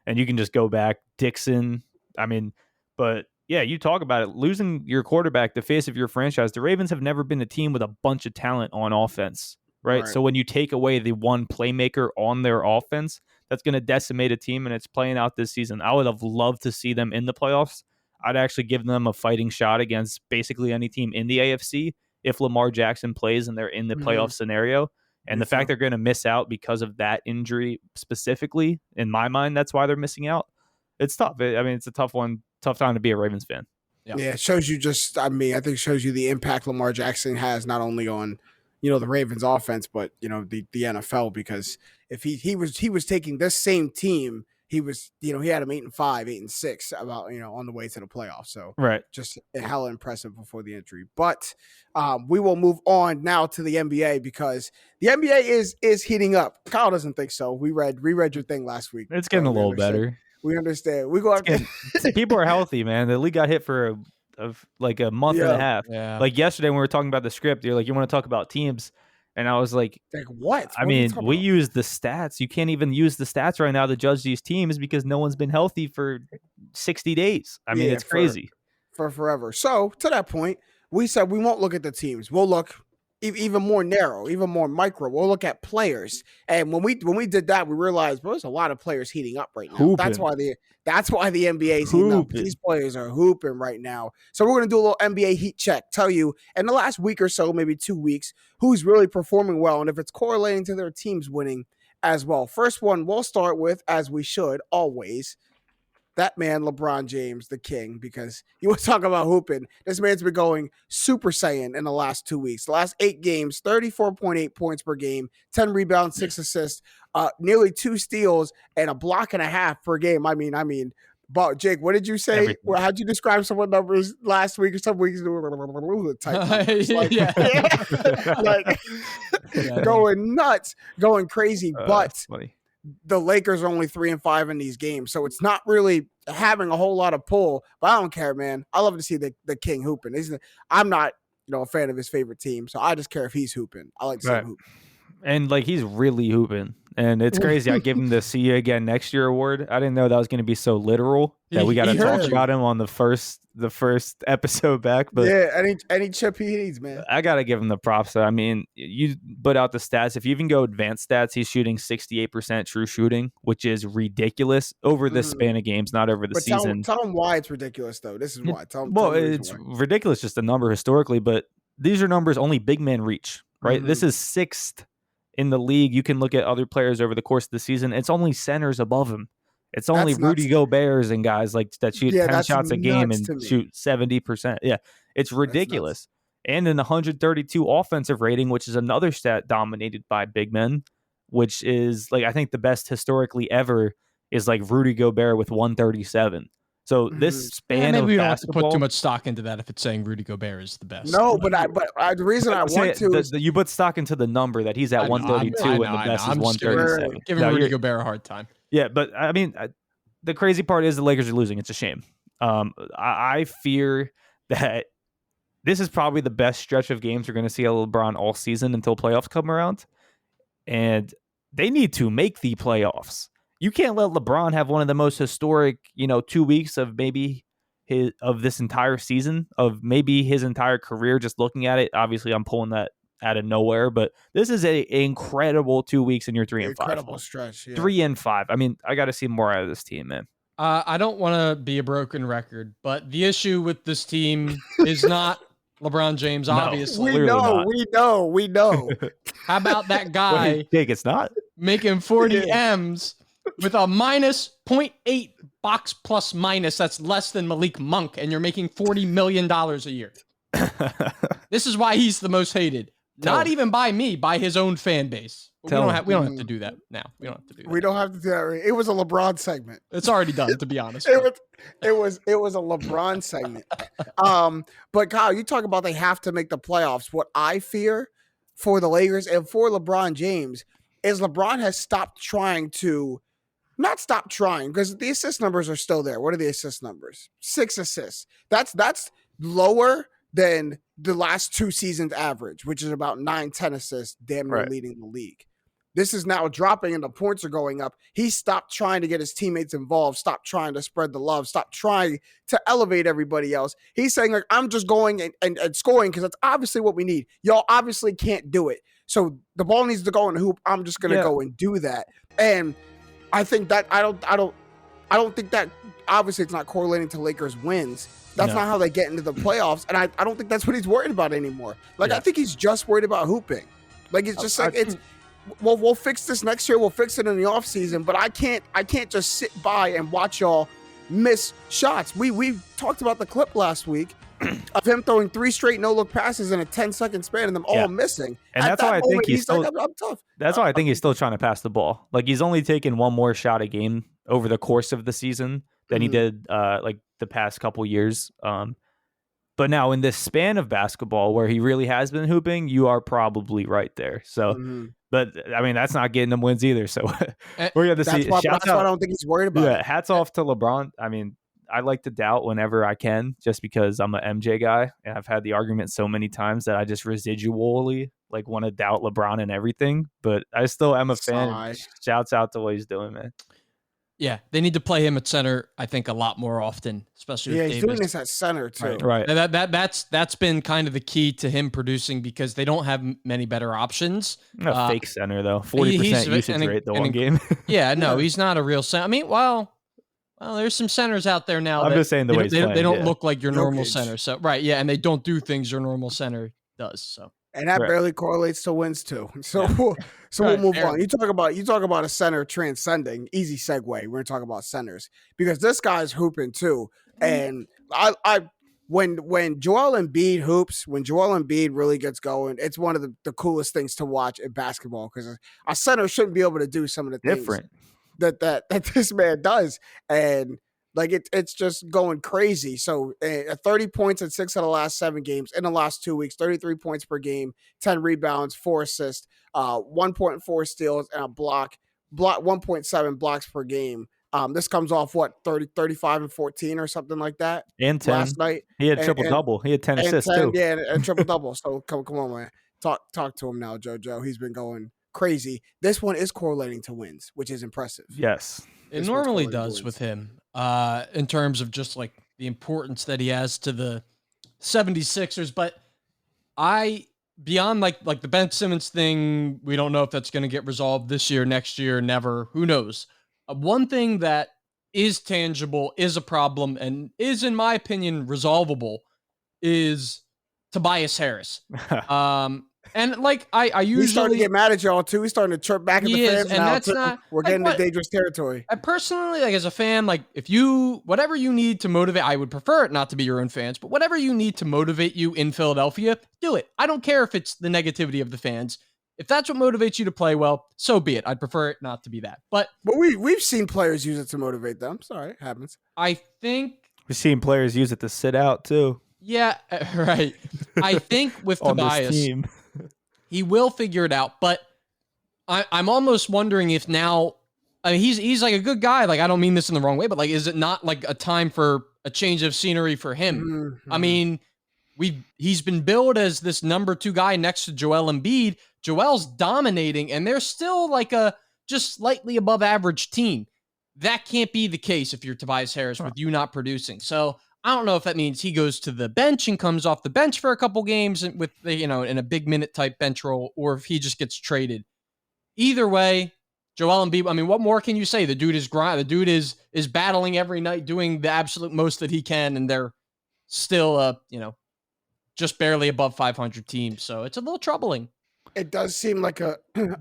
C: and you can just go back Dixon. I mean, but. Yeah, you talk about it. Losing your quarterback, the face of your franchise. The Ravens have never been a team with a bunch of talent on offense, right? So when you take away the one playmaker on their offense, that's going to decimate a team, and it's playing out this season. I would have loved to see them in the playoffs. I'd actually give them a fighting shot against basically any team in the AFC if Lamar Jackson plays and they're in the playoff scenario. And the fact they're going to miss out because of that injury specifically, in my mind, that's why they're missing out. It's tough. I mean, it's a tough one. Tough time to be a Ravens fan.
B: Yeah, it shows you I think it shows you the impact Lamar Jackson has not only on, the Ravens offense, but, the NFL, because if he was taking this same team, he was, he had him 8-5, 8-6 about, on the way to the playoffs. So just hella impressive before the injury. But we will move on now to the NBA because the NBA is heating up. Kyle doesn't think so. We read your thing last week.
C: It's getting a little better.
B: We understand. We go after
C: people are healthy, man. The league got hit for a month and a half.
D: Yeah.
C: Like yesterday when we were talking about the script, you're like, you want to talk about teams? And I was like
B: what?
C: I mean, we use the stats. You can't even use the stats right now to judge these teams because no one's been healthy for 60 days. I mean, it's crazy.
B: For forever. So to that point, we said we won't look at the teams. We'll look even more narrow, even more micro. We'll look at players. And when we did that, we realized, there's a lot of players heating up right now.
C: Hooping.
B: That's why the NBA is heating up. These players are hooping right now. So we're going to do a little NBA heat check. Tell you in the last week or so, maybe 2 weeks, who's really performing well and if it's correlating to their teams winning as well. First one we'll start with, as we should always, that man, LeBron James, the king, because you want to talk about hooping. This man's been going Super Saiyan in the last 2 weeks. The last 8 games, 34.8 points per game, 10 rebounds, 6 assists, nearly 2 steals, and a block and a half per game. I mean, But Jake, what did you say?
C: Everything.
B: Well, how'd you describe some of the numbers last week or some weeks? Type numbers. Like, like going nuts, going crazy. But
C: funny.
B: The Lakers are only 3-5 in these games, so it's not really having a whole lot of pull. But I don't care, man. I love to see the King hooping. I'm not, a fan of his favorite team, so I just care if he's hooping. I like to see him hoop.
C: And he's really hooping. And it's crazy. I give him the "See You Again Next Year" award. I didn't know that was going to be so literal that we got to talk about him on the first episode back. But
B: yeah, any chip he needs, man.
C: I got to give him the props. I mean, you put out the stats. If you even go advanced stats, he's shooting 68% true shooting, which is ridiculous over the span of games, not over the season.
B: Tell him why it's ridiculous, though. This is why.
C: It's ridiculous, just a number historically, but these are numbers only big men reach, right? This is 6th in the league. You can look at other players over the course of the season. It's only centers above him. It's only Rudy Gobert's and guys that shoot 10 shots a game and shoot 70%. Yeah, it's ridiculous. And in 132 offensive rating, which is another stat dominated by big men, which is I think the best historically ever is Rudy Gobert with 137. So this span
D: maybe
C: of
D: we don't
C: basketball,
D: have to put too much stock into that if it's saying Rudy Gobert is the best.
B: No, but the reason I want to is
C: you put stock into the number that he's at 132 and the best is 137.
D: Giving Rudy Gobert a hard time.
C: Yeah, but I mean, the crazy part is the Lakers are losing. It's a shame. I fear that this is probably the best stretch of games we're going to see out of LeBron all season until playoffs come around, and they need to make the playoffs. You can't let LeBron have one of the most historic, 2 weeks of maybe of this entire season, of maybe his entire career. Just looking at it, obviously, I'm pulling that out of nowhere, but this is an incredible 2 weeks, and you're 3-5.
B: Incredible stretch. Yeah.
C: 3-5. I mean, I got to see more out of this team, man.
D: I don't want to be a broken record, but the issue with this team is not LeBron James. Obviously,
B: we know.
D: How about that guy?
C: Jake, it's not
D: making 40 M's. With a minus 0.8 box plus minus, that's less than Malik Monk, and you're making $40 million a year. This is why he's the most hated. Not even by me, by his own fan base. We don't have to do that now. We don't have to do that.
B: We don't have to do that. It was a LeBron segment.
D: It's already done, to be honest.
B: It was a LeBron segment. But Kyle, you talk about they have to make the playoffs. What I fear for the Lakers and for LeBron James is LeBron has stopped trying to. Not stop trying, because the assist numbers are still there. What are the assist numbers? 6 assists. That's lower than the last 2 seasons average, which is about 9-10 assists, damn near leading the league. This is now dropping and the points are going up. He stopped trying to get his teammates involved, stopped trying to spread the love, stopped trying to elevate everybody else. He's saying, I'm just going and scoring because that's obviously what we need. Y'all obviously can't do it. So the ball needs to go in the hoop. I'm just going to go and do that. And I think that I don't think that obviously it's not correlating to Lakers wins. That's not how they get into the playoffs. And I don't think that's what he's worried about anymore. I think he's just worried about hooping. It's just we'll fix this next year. We'll fix it in the offseason, but I can't just sit by and watch y'all miss shots. We talked about the clip last week of him throwing 3 straight no-look passes in a 10-second span and them all missing.
C: And that's why I think he's still I'm tough. That's why I think he's still trying to pass the ball. He's only taken one more shot a game over the course of the season than he did the past couple years. But now in this span of basketball where he really has been hooping, you are probably right there. So but I mean, that's not getting him wins either. So we're going to see.
B: That's why I don't think he's worried about it.
C: Hats off to LeBron. I mean, I like to doubt whenever I can, just because I'm an MJ guy, and I've had the argument so many times that I just residually want to doubt LeBron and everything. But I still am a fan. Shouts out to what he's doing, man.
D: Yeah, they need to play him at center, I think, a lot more often, especially with
B: he's doing this at center too.
C: Right.
D: That's been kind of the key to him producing, because they don't have many better options.
C: Fake center though, 40% usage rate the one game.
D: Yeah, no, he's not a real center. I mean, well, there's some centers out there now.
C: I'm just saying
D: they don't look like your normal center. So and they don't do things your normal center does. So.
B: And that barely correlates to wins too. So we'll move on. You talk about a center transcending. Easy segue. We're gonna talk about centers because this guy's hooping too. And when Joel Embiid hoops, when Joel Embiid really gets going, it's one of the coolest things to watch in basketball, because a center shouldn't be able to do some of the things that this man does. And Like it's just going crazy. So 30 points in 6 of the last 7 games in the last 2 weeks, 33 points per game, 10 rebounds, 4 assists, 1.4 steals, and a block 1.7 blocks per game. This comes off 35 and 14 or something like that.
C: And 10
B: last night.
C: He had triple double. He had 10 assists
B: 10,
C: too.
B: Yeah, and triple double. So come on, man. Talk to him now, JoJo. He's been going crazy. This one is correlating to wins, which is impressive.
C: Yes.
D: It normally does with him, in terms of just like the importance that he has to the 76ers. But beyond like the Ben Simmons thing, we don't know if that's going to get resolved this year, next year, never. Who knows? One thing that is tangible, is a problem, and is, in my opinion, resolvable, is Tobias Harris. And like I usually,
B: he's starting to get mad at y'all too. He's starting to chirp back at the fans
D: and
B: now.
D: that's not,
B: we're getting to dangerous territory.
D: I personally, like as a fan, like whatever you need to motivate, I would prefer it not to be your own fans, but whatever you need to motivate you in Philadelphia, do it. I don't care if it's the negativity of the fans. If that's what motivates you to play well, so be it. I'd prefer it not to be that. But
B: we've seen players use it to motivate them. Sorry, it happens.
D: I think
C: we've seen players use it to sit out too.
D: Yeah, right. I think with Tobias, he will figure it out. But I'm almost wondering if now, I mean, he's like a good guy. Like, I don't mean this in the wrong way, but like, is it not like a time for a change of scenery for him? Mm-hmm. I mean, he's been billed as this number 2 guy next to Joel Embiid. Joel's dominating, and they're still like a just slightly above average team. That can't be the case if you're Tobias Harris with you not producing. So I don't know if that means he goes to the bench and comes off the bench for a couple games with in a big minute type bench role, or if he just gets traded. Either way, Joel Embiid, I mean, what more can you say? The dude is grind. The dude is battling every night, doing the absolute most that he can, and they're still just barely above 500 team. So it's a little troubling.
B: It does seem like a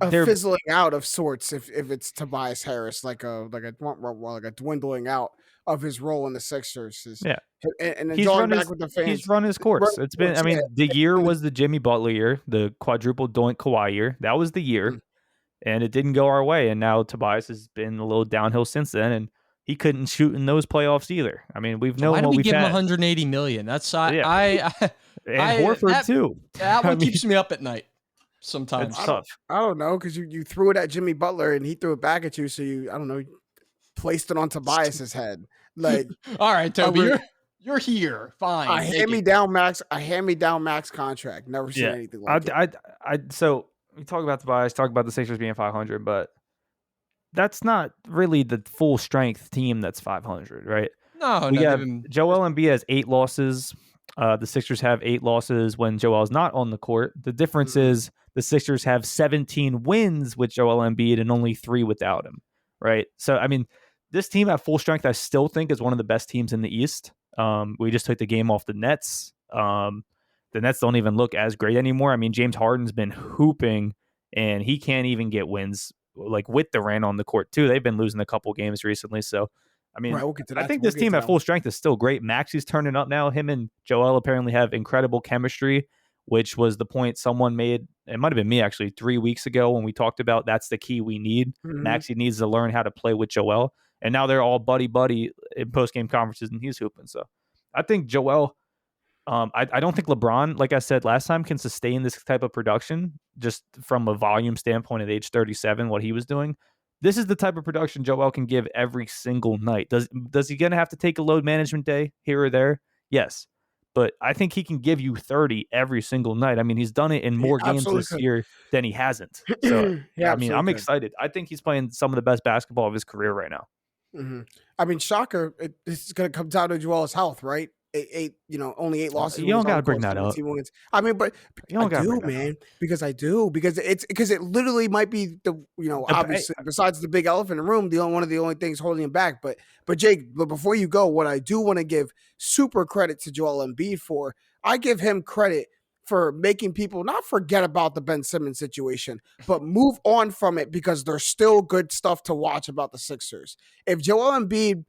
B: fizzling out of sorts if it's Tobias Harris, like a dwindling out of his role in the Sixers. And then going back with the fans,
C: he's run his course. It's been, I mean, the year was the Jimmy Butler year, the quadruple doink Kawhi year. That was the year, and it didn't go our way. And now Tobias has been a little downhill since then, and he couldn't shoot in those playoffs either. I mean, we've known
D: why do
C: what
D: we
C: we've
D: give
C: had.
D: him 180 million? That's
C: And Horford too.
D: That one keeps me up at night. Sometimes
C: it's tough.
B: I don't know, because you threw it at Jimmy Butler and he threw it back at you, so you placed it on Tobias's head. Like,
D: all right, Toby, you're here. Fine.
B: A hand-me-down max contract. Never seen anything like it.
C: So we talk about Tobias, talk about the Sixers being 500, but that's not really the full strength team that's 500, right?
D: No,
C: Joel Embiid has 8 losses. The Sixers have 8 losses when Joel's not on the court. The difference is the Sixers have 17 wins with Joel Embiid and only 3 without him, right? So, I mean, this team at full strength, I still think is one of the best teams in the East. We just took the game off the Nets. The Nets don't even look as great anymore. I mean, James Harden's been hooping, and he can't even get wins like with Durant on the court too. They've been losing a couple games recently, so I mean,
B: we'll get to that.
C: I think this team at full strength is still great. Maxi's turning up now. Him and Joel apparently have incredible chemistry, which was the point someone made. It might have been me actually 3 weeks ago when we talked about that's the key we need. Maxi needs to learn how to play with Joel, and now they're all buddy in post game conferences, and he's hooping. So I think Joel. I don't think LeBron, like I said last time, can sustain this type of production just from a volume standpoint at age 37. What he was doing. This is the type of production Joel can give every single night. Does he gonna have to take a load management day here or there? Yes, but I think he can give you 30 every single night. I mean, he's done it in more games this year than he hasn't. So I mean, I'm excited. I think he's playing some of the best basketball of his career right now.
B: I mean, shocker. This is gonna come down to Joel's health, right? Only 8 losses.
C: You don't got to bring that up.
B: Wins. I mean, but I do, man, because it literally might be obviously besides the big elephant in the room, one of the only things holding him back. But Jake, before you go, what I do want to give super credit to Joel Embiid for, I give him credit for making people not forget about the Ben Simmons situation, but move on from it because there's still good stuff to watch about the Sixers. If Joel Embiid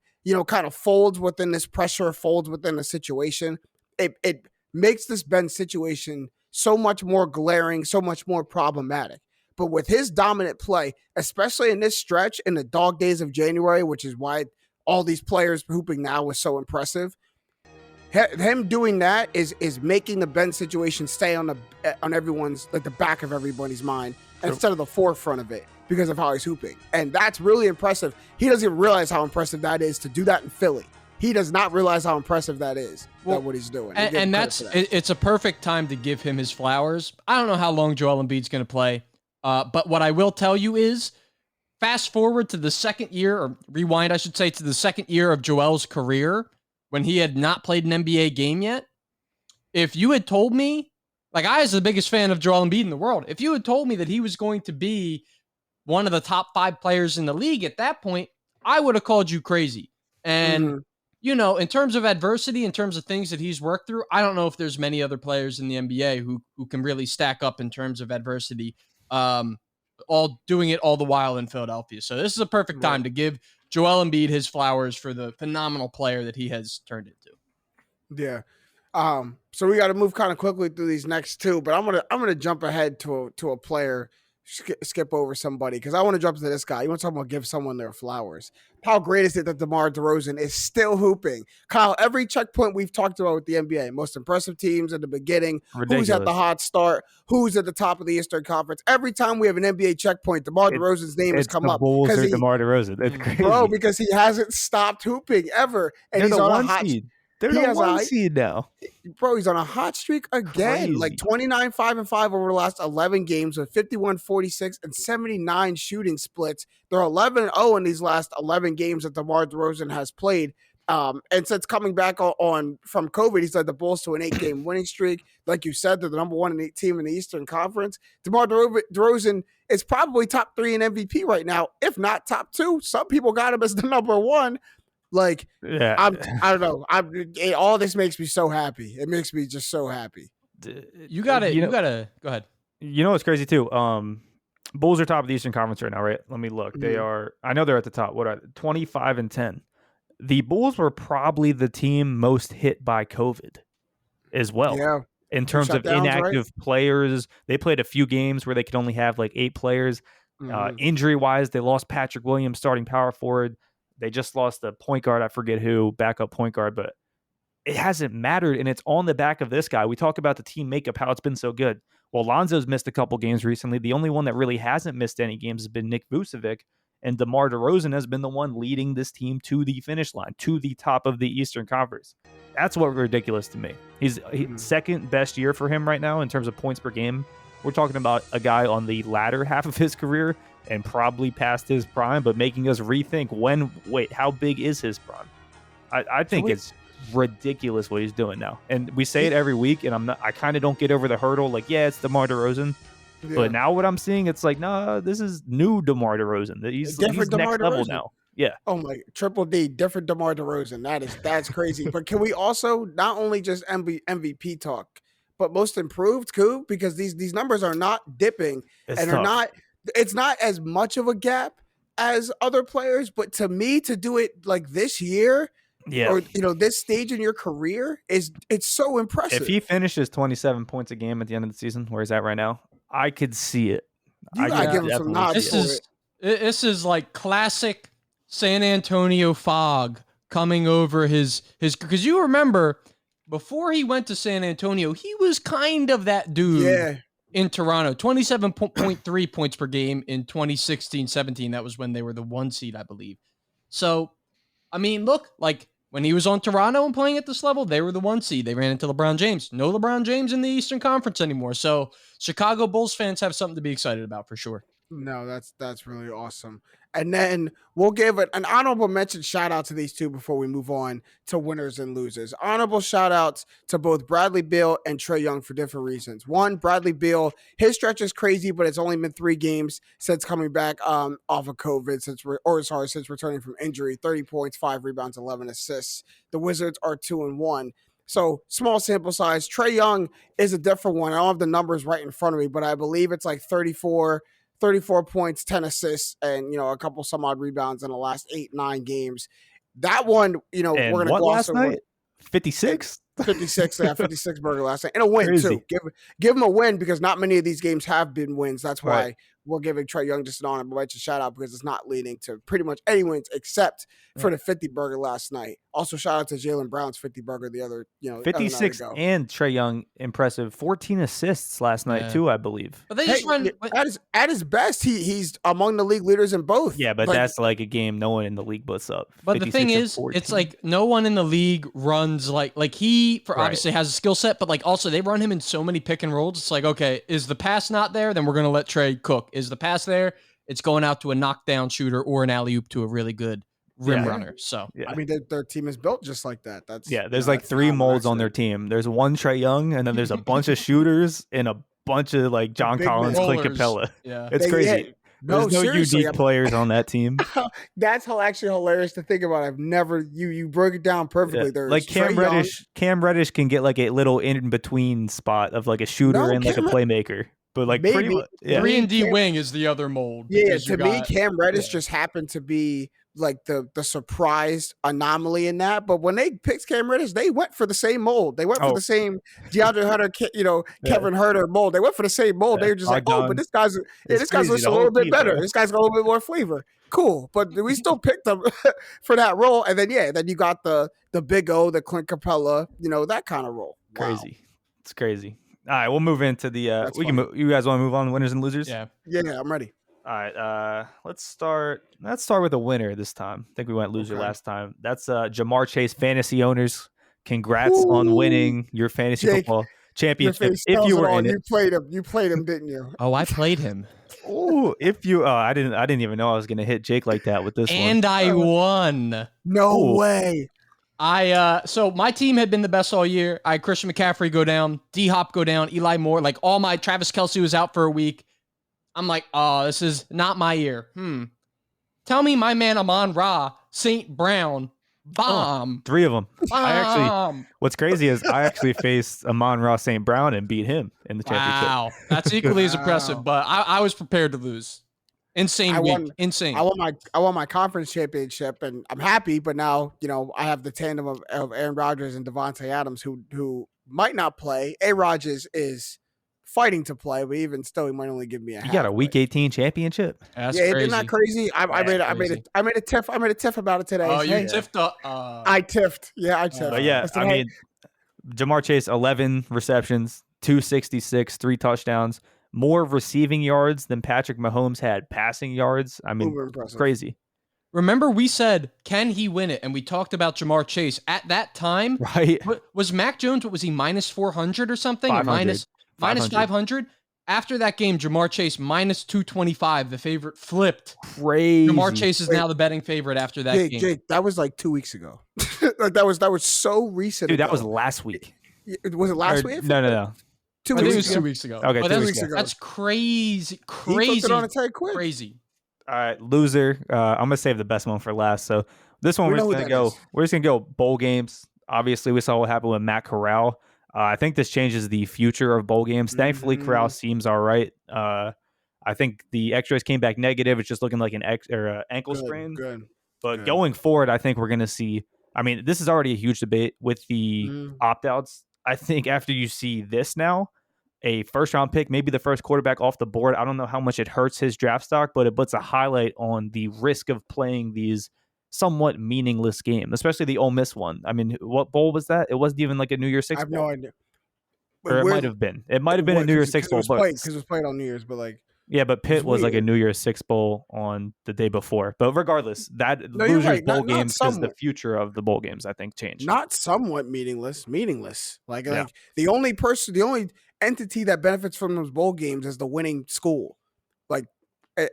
B: kind of folds within this pressure, folds within the situation, it makes this Ben situation so much more glaring, so much more problematic. But with his dominant play, especially in this stretch in the dog days of January, which is why all these players hooping now was so impressive. Him doing that is making the Ben situation stay on everyone's, like, the back of everybody's mind instead of the forefront of it because of how he's hooping. And that's really impressive. He doesn't even realize how impressive that is to do that in Philly. He does not realize how impressive that is, what he's doing.
D: And it's a perfect time to give him his flowers. I don't know how long Joel Embiid's going to play, but what I will tell you is, fast forward to the second year, or rewind, I should say, to the second year of Joel's career, when he had not played an NBA game yet. If you had told me, like, I was the biggest fan of Joel Embiid in the world, if you had told me that he was going to be one of the top 5 players in the league at that point, I would have called you crazy. And, you know, in terms of adversity, in terms of things that he's worked through, I don't know if there's many other players in the NBA who can really stack up in terms of adversity, all doing it all the while in Philadelphia. So this is a perfect time to give Joel Embiid his flowers for the phenomenal player that he has turned into.
B: Yeah. So we got to move kind of quickly through these next two, but I'm gonna jump ahead to a player, skip over somebody, because I want to jump to this guy. You want to talk about give someone their flowers? How great is it that DeMar DeRozan is still hooping? Kyle, every checkpoint we've talked about with the NBA, most impressive teams at the beginning,
C: Ridiculous.
B: Who's at the hot start, who's at the top of the Eastern Conference. Every time we have an NBA checkpoint, DeMar DeRozan's name has come up.
C: Bulls or DeMar DeRozan. It's crazy.
B: Bro, because he hasn't stopped hooping ever. And
C: They're
B: he's
C: the
B: on
C: one
B: a hot
C: seed. They're the one seed now.
B: Bro, he's on a hot streak again.
C: Crazy.
B: Like 29-5-5 over the last 11 games with 51-46 and 79 shooting splits. They're 11-0 in these last 11 games that DeMar DeRozan has played. And since coming back on from COVID, he's led the Bulls to an 8-game winning streak. Like you said, they're the number 1 team in the Eastern Conference. DeMar DeRozan is probably top 3 in MVP right now, if not top 2. Some people got him as the number 1. Like,
C: yeah,
B: I don't know. All this makes me so happy. It makes me just so happy.
D: You gotta go ahead.
C: You know what's crazy too? Bulls are top of the Eastern Conference right now, right? Let me look. They are. I know they're at the top. What are they? 25-10. The Bulls were probably the team most hit by COVID as well.
B: Yeah.
C: In terms of inactive players, they played a few games where they could only have like 8 players. Injury wise, they lost Patrick Williams, starting power forward. They just lost the point guard. I forget who, backup point guard, but it hasn't mattered. And it's on the back of this guy. We talk about the team makeup, how it's been so good. Well, Lonzo's missed a couple games recently. The only one that really hasn't missed any games has been Nick Vucevic. And DeMar DeRozan has been the one leading this team to the finish line, to the top of the Eastern Conference. That's what's ridiculous to me. He's second best year for him right now in terms of points per game. We're talking about a guy on the latter half of his career and probably past his prime, but making us rethink how big is his prime? I think it's ridiculous what he's doing now. And we say it every week, and I kind of don't get over the hurdle. Like, yeah, it's DeMar DeRozan. Yeah. But now what I'm seeing, it's like, nah, this is new DeMar DeRozan. He's next level now. Yeah.
B: Oh my, triple D, different DeMar DeRozan. That's crazy. But can we also not only just MVP talk, but most improved too? Because these numbers are not dipping, it's not as much of a gap as other players, but to me, to do it like this year, or this stage in your career, it's so impressive.
C: If he finishes 27 points a game at the end of the season, where he's at right now, I could see it.
B: You gotta give him some nods for it.
D: This is like classic San Antonio fog coming over his because you remember before he went to San Antonio, he was kind of that dude.
B: Yeah.
D: In Toronto, 27.3 points per game in 2016-17. That was when they were the 1 seed, I believe. So, I mean, look, like when he was on Toronto and playing at this level, they were the 1 seed. They ran into LeBron James. No LeBron James in the Eastern Conference anymore. So, Chicago Bulls fans have something to be excited about for sure.
B: No, that's really awesome. And then we'll give it an honorable mention shout out to these two before we move on to winners and losers. Honorable shout outs to both Bradley Beal and Trae Young for different reasons. One, Bradley Beal, his stretch is crazy, but it's only been 3 games since coming back off of COVID, since returning from injury. 30 points, 5 rebounds, 11 assists. The Wizards are 2-1. So small sample size. Trae Young is a different one. I don't have the numbers right in front of me, but I believe it's like 34 points, 10 assists, and a couple some odd rebounds in the last 8-9 games. That one, we're going to gloss over.
C: 56?
B: 56, yeah, 56 burger last night. And a win,
C: crazy.
B: too. Give him a win because not many of these games have been wins. That's why we're giving Trae Young just an honorable mention shout out because it's not leading to pretty much anyone's except for the 50 burger last night. Also, shout out to Jaylen Brown's 50 burger the other,
C: 56 and Trae Young, impressive. 14 assists last night too, I believe.
D: But they just run
B: at his best. He's among the league leaders in both.
C: Yeah, but that's like a game no one in the league puts up.
D: But the thing is, it's like no one in the league runs like he obviously has a skill set, but like also they run him in so many pick and rolls. It's like, okay, is the pass not there? Then we're gonna let Trae cook. Is the pass there? It's going out to a knockdown shooter or an alley-oop to a really good rim runner. So
B: I mean, their team is built just like that.
C: There's like 3 molds on their team. There's one Trae Young, and then there's a bunch of shooters and a bunch of like John Collins, Clint Capella.
D: Yeah,
C: it's crazy. There's no unique players on that team.
B: That's actually hilarious to think about. I've never you broke it down perfectly. There's
C: like Cam Reddish can get like a little in between spot of like a shooter and like a playmaker. But like pretty much,
D: 3-and-D wing is the other mold.
B: Yeah, to me, Cam Reddish just happened to be like the surprise anomaly in that. But when they picked Cam Reddish, they went for the same mold. They went for the same DeAndre Hunter, Kevin Herter mold. They went for the same mold. They were just like, but this guy's looks a little bit better. This guy's got a little bit more flavor. Cool, but we still picked them for that role. And then then you got the Big O, the Clint Capella, that kind of role.
C: Crazy, it's crazy. All right, we'll move into the. You guys want to move on to winners and losers?
B: Yeah, I'm ready.
C: All right, let's start with a winner this time. I think we went loser last time. That's Jamar Chase fantasy owners. Congrats on winning your fantasy football championship. If you were in it,
B: you played him, didn't you?
D: Oh, I played him.
C: Oh, if you, I didn't even know I was gonna hit Jake like that with this one.
D: And I won.
B: No way.
D: So my team had been the best all year. I had Christian McCaffrey go down, D-Hop go down, Eli Moore, like all my Travis Kelce was out for a week. I'm like, oh, this is not my year. Tell me my man Amon-Ra, St. Brown, bomb.
C: 3 of them.
D: Bomb.
C: What's crazy is I actually faced Amon-Ra St. Brown and beat him in the championship.
D: Wow. That's equally as impressive, but I was prepared to lose. Insane week. Insane.
B: I won my conference championship, and I'm happy. But now, I have the tandem of Aaron Rodgers and Devontae Adams, who might not play. Rodgers is fighting to play, but even still, he might only give me a.
C: You got a Week 18 championship.
D: That's crazy.
B: Isn't that crazy? I made a tiff about it today.
D: Oh, you tiffed up.
B: I tiffed. Yeah, I tiffed.
C: But yeah, I mean, Jamar Chase 11 receptions, 266, 3 touchdowns. More receiving yards than Patrick Mahomes had passing yards. I mean, crazy.
D: Remember, we said, can he win it? And we talked about Jamar Chase. At that time,
C: right?
D: Was Mac Jones, what was he, minus 400 or something?
C: 500.
D: Or minus 500? After that game, Jamar Chase, minus 225. The favorite flipped.
C: Crazy.
D: Jamar Chase is now the betting favorite after that game.
B: Jake, that was like 2 weeks ago. Like that was so recent.
C: Dude, that was last week.
B: Was it last week?
C: No.
B: 2
D: I think
B: weeks
D: it was
B: ago.
D: 2 weeks ago.
C: Okay,
B: 2 weeks ago.
D: That's crazy.
B: He flipped it on its head quick.
D: Crazy.
C: All right, loser. I'm gonna save the best one for last. So this one we're just gonna go bowl games. Obviously, we saw what happened with Matt Corral. I think this changes the future of bowl games. Thankfully, Corral seems all right. I think the X-rays came back negative. It's just looking like an ankle sprain.
B: Good.
C: But going forward, I think we're gonna see. I mean, this is already a huge debate with the opt-outs. I think after you see this now, a first-round pick, maybe the first quarterback off the board, I don't know how much it hurts his draft stock, but it puts a highlight on the risk of playing these somewhat meaningless games, especially the Ole Miss one. I mean, what bowl was that? It wasn't even like a New Year's Six bowl.
B: I have no idea.
C: Or it might have been. It might have been a New Year's Six bowl.
B: Because it was played on New Year's, but like...
C: Yeah, but Pitt was like a New Year's Six bowl on the day before. But regardless, losers bowl games because the future of the bowl games, I think, changed.
B: Not somewhat meaningless. Like the only entity that benefits from those bowl games is the winning school. Like,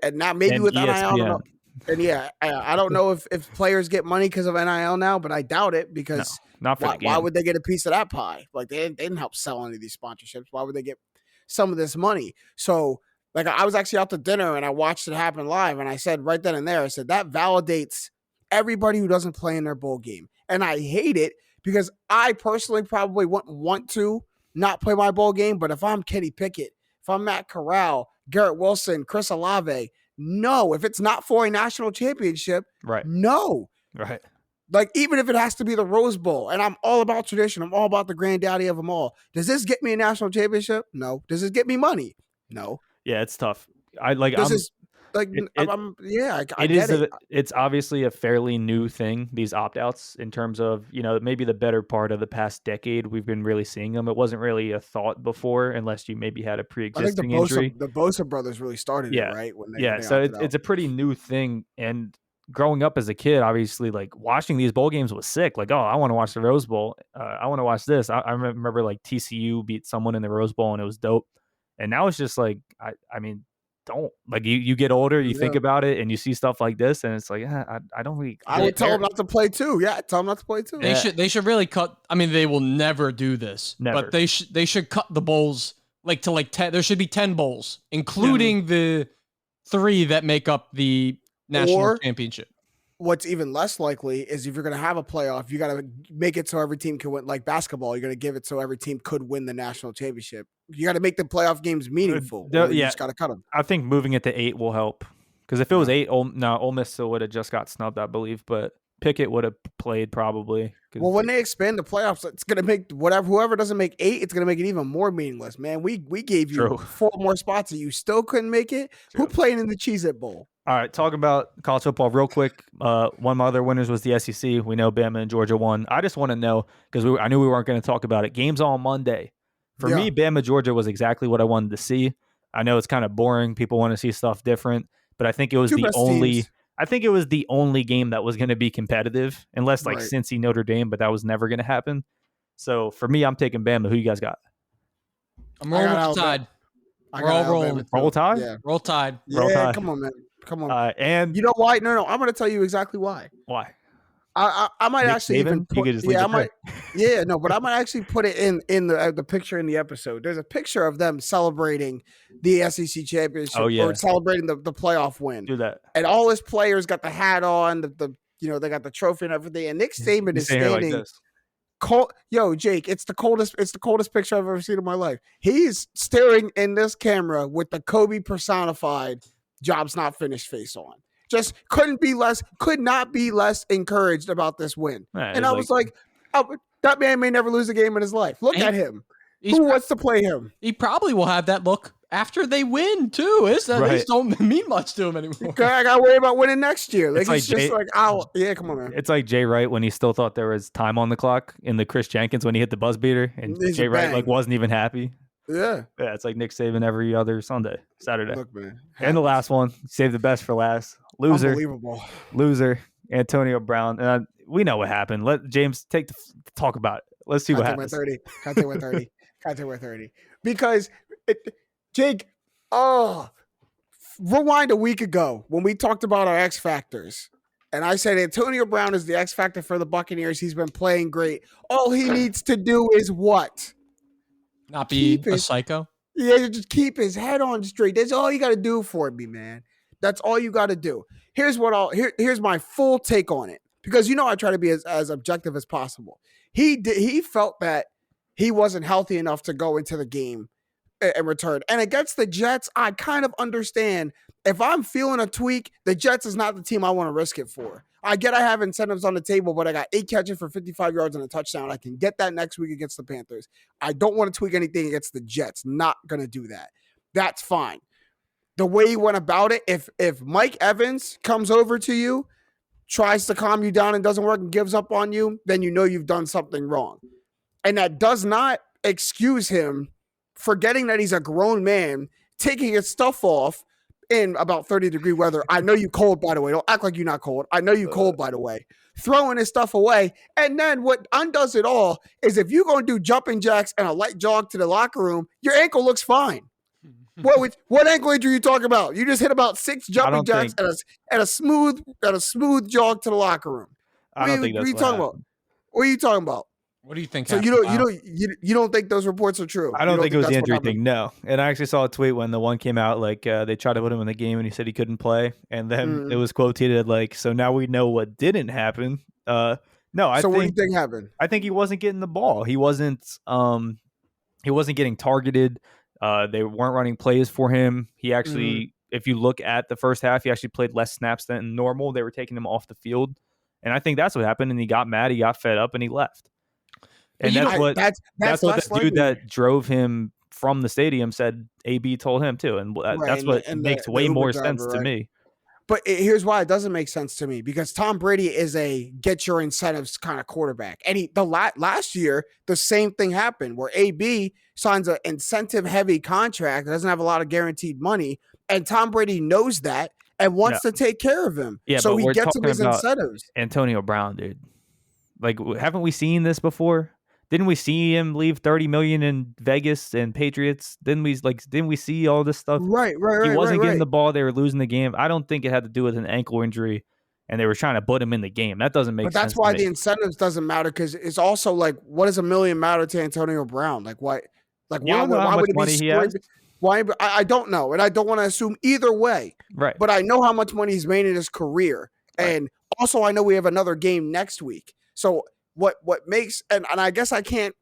B: and not maybe with NIL. I don't know. And I don't know if players get money because of NIL now, but I doubt it because
C: not for
B: why would they get a piece of that pie? Like they didn't help sell any of these sponsorships. Why would they get some of this money? So. Like I was actually out to dinner and I watched it happen live and I said right then and there, I said that validates everybody who doesn't play in their bowl game. And I hate it because I personally probably wouldn't want to not play my bowl game. But if I'm Kenny Pickett, if I'm Matt Corral, Garrett Wilson, Chris Olave, no. If it's not for a national championship,
C: right?
B: No.
C: Right.
B: Like, even if it has to be the Rose Bowl, and I'm all about tradition, I'm all about the granddaddy of them all. Does this get me a national championship? No. Does this get me money? No.
C: Yeah, it's tough.
B: This is like I get it.
C: It's obviously a fairly new thing, these opt-outs, in terms of, maybe the better part of the past decade we've been really seeing them. It wasn't really a thought before, unless you maybe had a pre-existing injury.
B: The Bosa brothers really started it, right? When they
C: so it's a pretty new thing. And growing up as a kid, obviously, like, watching these bowl games was sick. Like, oh, I want to watch the Rose Bowl. I want to watch this. I remember like TCU beat someone in the Rose Bowl and it was dope. And now it's just like, I mean, don't, like, you get older, you think about it, and you see stuff like this, and it's like, I don't really.
B: I would tell them not to play too. Yeah, tell them not to play too.
D: They should really cut. I mean, they will never do this, but they should cut the bowls to 10. There should be 10 bowls, including the 3 that make up the national championship.
B: What's even less likely is if you're going to have a playoff, you got to make it so every team can win. Like basketball, you're going to give it so every team could win the national championship. You got to make the playoff games meaningful. You just got to cut them.
C: I think moving it to 8 will help, because if it was 8, Ole Miss still would have just got snubbed, I believe. But Pickett would have played probably.
B: Well, when they expand the playoffs, it's going to make whoever doesn't make 8, it's going to make it even more meaningless. Man, we gave you 4 more spots and you still couldn't make it. True. Who played in the Cheez-It Bowl?
C: All right, talking about college football real quick. One of my other winners was the SEC. We know Bama and Georgia won. I just want to know, because I knew we weren't going to talk about it. Games on Monday. For me, Bama, Georgia was exactly what I wanted to see. I know it's kind of boring. People want to see stuff different, but I think it was the only game that was going to be competitive, unless like Cincy, Notre Dame, but that was never going to happen. So for me, I'm taking Bama. Who you guys got?
D: I'm rolling with the Tide. We're all rolling.
C: Roll Tide?
B: Yeah.
D: Roll Tide.
B: Yeah, come on, man. Come on.
C: And
B: you know why? No. I'm going to tell you exactly why.
C: Why?
B: I might actually even put, but I might actually put it in the picture in the episode. There's a picture of them celebrating the SEC championship or celebrating the playoff win.
C: Do that.
B: And all his players got the hat on, they got the trophy and everything. And Nick Saban is standing like this. Yo, Jake, it's the coldest picture I've ever seen in my life. He's staring in this camera with the Kobe personified job's not finished face on. Just could not be less encouraged about this win. And I was like, that man may never lose a game in his life. Look at him. Who wants to play him?
D: He probably will have that look after they win too. These don't mean much to him anymore.
B: I got to worry about winning next year. Like, it's just come on, man.
C: It's like Jay Wright when he still thought there was time on the clock in the Chris Jenkins when he hit the buzz beater, and Jay Wright wasn't even happy.
B: Yeah.
C: It's like Nick Saban every other Saturday.
B: Look, man.
C: And the last one, save the best for last. Loser, Antonio Brown. And we know what happened. Let James talk about it. Let's see what happens.
B: Can't take 30. Because Jake, rewind a week ago when we talked about our X factors. And I said Antonio Brown is the X factor for the Buccaneers. He's been playing great. All he needs to do is what?
D: Not be a psycho?
B: Yeah, just keep his head on straight. That's all you got to do for me, man. That's all you got to do. Here's my full take on it, because I try to be as objective as possible. He felt that he wasn't healthy enough to go into the game and return. And against the Jets, I kind of understand. If I'm feeling a tweak, the Jets is not the team I want to risk it for. I get I have incentives on the table, but I got 8 catches for 55 yards and a touchdown. I can get that next week against the Panthers. I don't want to tweak anything against the Jets. Not going to do that. That's fine. The way he went about it, if Mike Evans comes over to you, tries to calm you down and doesn't work and gives up on you, then you've done something wrong. And that does not excuse him forgetting that he's a grown man, taking his stuff off in about 30-degree weather. I know you cold, by the way. Don't act like you're not cold. I know you cold, by the way. Throwing his stuff away. And then what undoes it all is if you're going to do jumping jacks and a light jog to the locker room, your ankle looks fine. What ankle injury are you talking about? You just hit about 6 jumping jacks and a smooth jog to the locker room.
C: I don't think that's what
B: talking about. What are you talking about?
D: What do you think?
B: So you don't think those reports are true?
C: I don't think it was the injury thing. No, and I actually saw a tweet when the one came out, like they tried to put him in the game and he said he couldn't play, and then it was quoted like, "So now we know what didn't happen." What do you think happened? I think he wasn't getting the ball. He wasn't getting targeted. They weren't running plays for him. He actually, if you look at the first half, he actually played less snaps than normal. They were taking him off the field, and I think that's what happened. And he got mad, he got fed up, and he left. And that's what the dude that drove him from the stadium said AB told him too, and that's what makes way more sense to me.
B: But here's why it doesn't make sense to me, because Tom Brady is a get your incentives kind of quarterback. And last year, the same thing happened where AB signs an incentive heavy contract that doesn't have a lot of guaranteed money. And Tom Brady knows that and wants to take care of him.
C: Yeah,
B: so
C: but
B: he gets him his incentives.
C: Antonio Brown, dude. Like, haven't we seen this before? Didn't we see him leave $30 million in Vegas and Patriots? Didn't we see all this stuff?
B: Right.
C: He wasn't getting the ball. They were losing the game. I don't think it had to do with an ankle injury, and they were trying to put him in the game. That doesn't make sense. But that's why
B: the incentives doesn't matter, because it's also like, what does $1 million matter to Antonio Brown? Like, why? Like, why would it be scored? Why? I don't know, and I don't want to assume either way.
C: Right.
B: But I know how much money he's made in his career, and also I know we have another game next week. So what makes and I guess I can't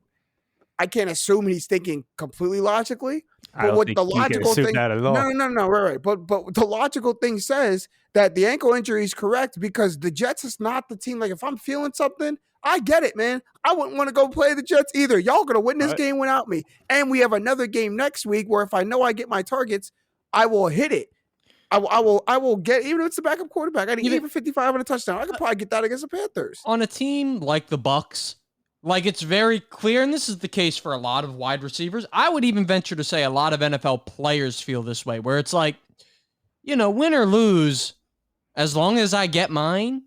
B: assume he's thinking completely logically. But what the logical thing? No, right. But the logical thing says that the ankle injury is correct, because the Jets is not the team. Like, if I'm feeling something, I get it, man. I wouldn't want to go play the Jets either. Y'all gonna win this game without me. And we have another game next week where if I know I get my targets, I will hit it. I will get, even if it's a backup quarterback, I need even 55 and a touchdown. I could probably get that against the Panthers.
D: On a team like the Bucs, like, it's very clear, and this is the case for a lot of wide receivers. I would even venture to say a lot of NFL players feel this way, where it's like, win or lose, as long as I get mine,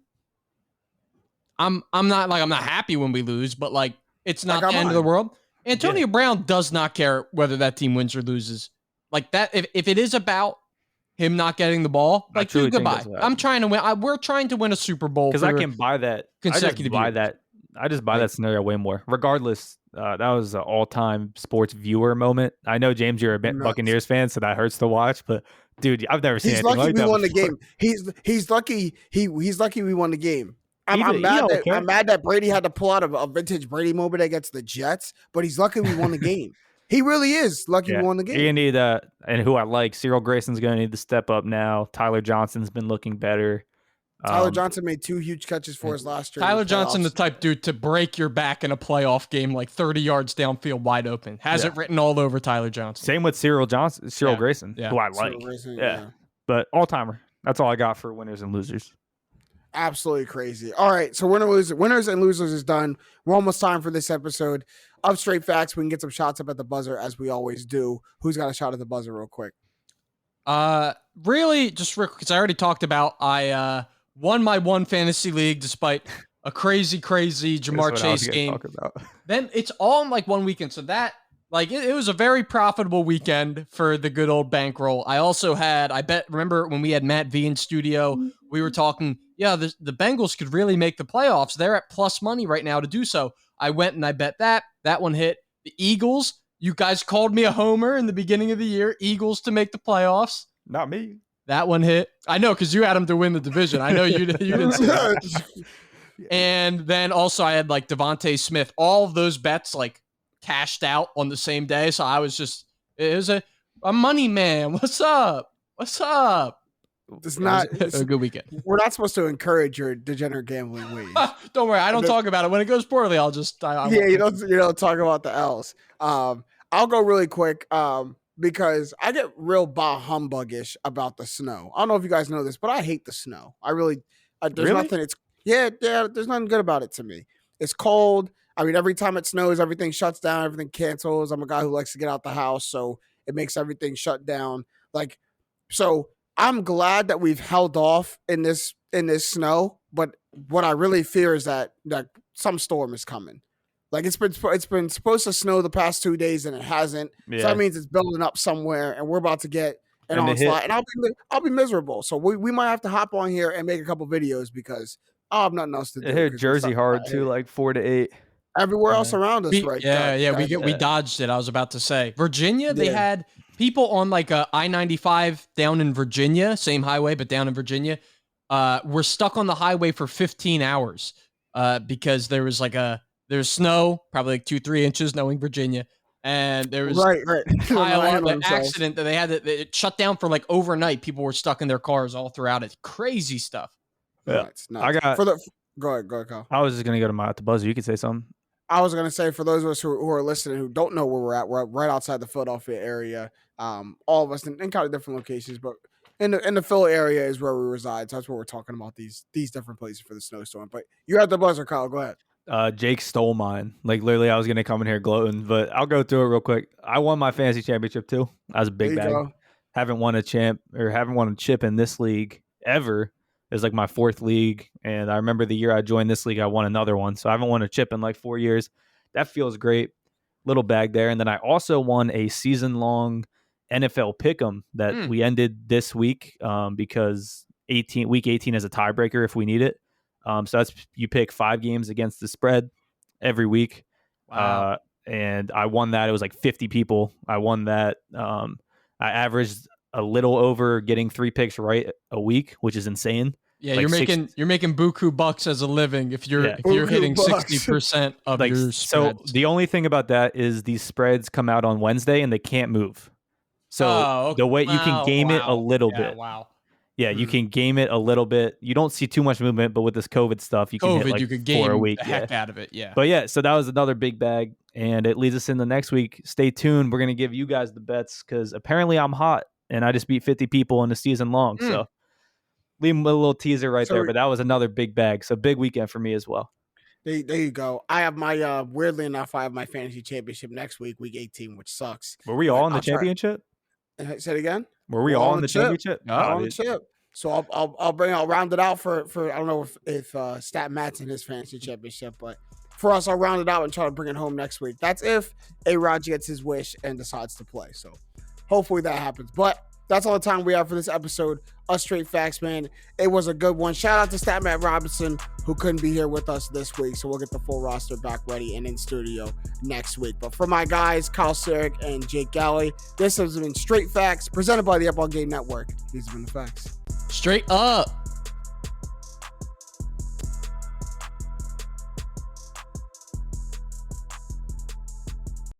D: I'm not happy when we lose, but like, it's not the end of the world. Antonio Brown does not care whether that team wins or loses. Like that, if it is about him not getting the ball, like, dude, goodbye. I'm trying to win. We're trying to win a Super Bowl.
C: Because I can buy that. I just buy that scenario way more. Regardless, that was an all-time sports viewer moment. I know, James, you're a Buccaneers fan, so that hurts to watch. But dude, I've never seen anything like that.
B: He's lucky we won the game. He's lucky. He's lucky we won the game. I'm mad that Brady had to pull out a vintage Brady moment against the Jets, but he's lucky we won the game. He really is lucky we won the game.
C: You need and who I like, Cyril Grayson's going to need to step up now. Tyler Johnson's been looking better.
B: Tyler Johnson made 2 huge catches for us last year.
D: Tyler Johnson, the type dude to break your back in a playoff game, like 30 yards downfield, wide open. Has it written all over Tyler Johnson.
C: Same with Cyril Grayson, who I like. But all-timer. That's all I got for winners and losers.
B: Absolutely crazy. All right, so winners and losers is done. We're almost time for this episode of Straight Facts. We can get some shots up at the buzzer, as we always do. Who's got a shot at the buzzer real quick?
D: Really, just real quick, because I already talked about I won my one fantasy league despite a crazy Jamar Chase game. Then it's all in like one weekend. So that, like, it was a very profitable weekend for the good old bankroll. I also had, remember when we had Matt V in studio, we were talking, the Bengals could really make the playoffs. They're at plus money right now to do so. I went and I bet that one hit. The Eagles, you guys called me a homer in the beginning of the year. Eagles to make the playoffs.
C: Not me.
D: That one hit. I know, because you had them to win the division. I know you didn't see that. And then also I had like Devontae Smith. All of those bets like cashed out on the same day. So I was just, it was a money man. What's up?
B: It's not
D: a good weekend.
B: We're not supposed to encourage your degenerate gambling ways.
D: Don't worry. I don't talk about it. When it goes poorly, I'll just,
B: you don't talk about the L's. I'll go really quick. Because I get real bah humbuggish about the snow. I don't know if you guys know this, but I hate the snow. I really, there's nothing. There's nothing good about it to me. It's cold. I mean, every time it snows, everything shuts down, everything cancels. I'm a guy who likes to get out the house, so it makes everything shut down. Like, so I'm glad that we've held off in this snow. But what I really fear is that some storm is coming. Like, it's been supposed to snow the past 2 days and it hasn't. Yeah. So that means it's building up somewhere and we're about to get an onslaught. And I'll be miserable. So we might have to hop on here and make a couple videos because I'll have nothing else to do.
C: It hit Jersey hard too, like 4 to 8.
B: Everywhere else around us, right?
D: We dodged it. I was about to say Virginia. They had people on like a I-95 down in Virginia, same highway, but down in Virginia. Were stuck on the highway for 15 hours because there was like there's snow, probably like 2-3 inches, knowing Virginia, and there was an accident that they had it shut down for like overnight. People were stuck in their cars all throughout it. Crazy stuff.
C: Yeah,
B: go ahead, Kyle.
C: I was just gonna go to the buzzer. You could say something.
B: I was going to say, for those of us who are listening who don't know where we're right outside the Philadelphia area. All of us in kind of different locations, but in the Philly area is where we reside. So that's what we're talking about, these different places for the snowstorm. But you had the buzzer, Kyle. Go ahead.
C: Jake stole mine. Like, literally, I was going to come in here gloating, but I'll go through it real quick. I won my fantasy championship too. That was a big bag.
B: Go.
C: Haven't won a chip in this league ever. It was like my 4th league, and I remember the year I joined this league, I won another one. So I haven't won a chip in like 4 years. That feels great. Little bag there. And then I also won a season-long NFL pick'em that we ended this week because week 18 is a tiebreaker if we need it. So that's, you pick 5 games against the spread every week.
D: Wow.
C: And I won that. It was like 50 people. I won that. I averaged a little over getting 3 picks right a week, which is insane.
D: Yeah,
C: like
D: you're making buku bucks as a living if you're hitting 60% of
C: like,
D: your spreads.
C: So the only thing about that is these spreads come out on Wednesday and they can't move. So the way you can game it a little bit.
D: Wow.
C: Yeah, you can game it a little bit. You don't see too much movement, but with this COVID stuff, you can hit like
D: you could game
C: 4 a week.
D: the heck out of it. Yeah.
C: But yeah, so that was another big bag, and it leads us into next week. Stay tuned. We're gonna give you guys the bets because apparently I'm hot, and I just beat 50 people in the season long. So leave them a little teaser right there. But that was another big bag. So big weekend for me as well.
B: There you go. I have my weirdly enough, I have my fantasy championship next week, week 18, which sucks.
C: Were we all in the championship?
B: Say it again.
C: Were we all in the championship?
B: On the chip. So I'll round it out for I don't know if Stat Matt's in his fantasy championship, but for us, I'll round it out and try to bring it home next week. That's if A-Rod gets his wish and decides to play. So hopefully that happens. But that's all the time we have for this episode of Straight Facts, man. It was a good one. Shout out to Stat Matt Robinson, who couldn't be here with us this week. So we'll get the full roster back ready and in studio next week. But for my guys, Kyle Syrek and Jake Galli, this has been Straight Facts, presented by the Up All Game Network. These have been the facts.
D: Straight up.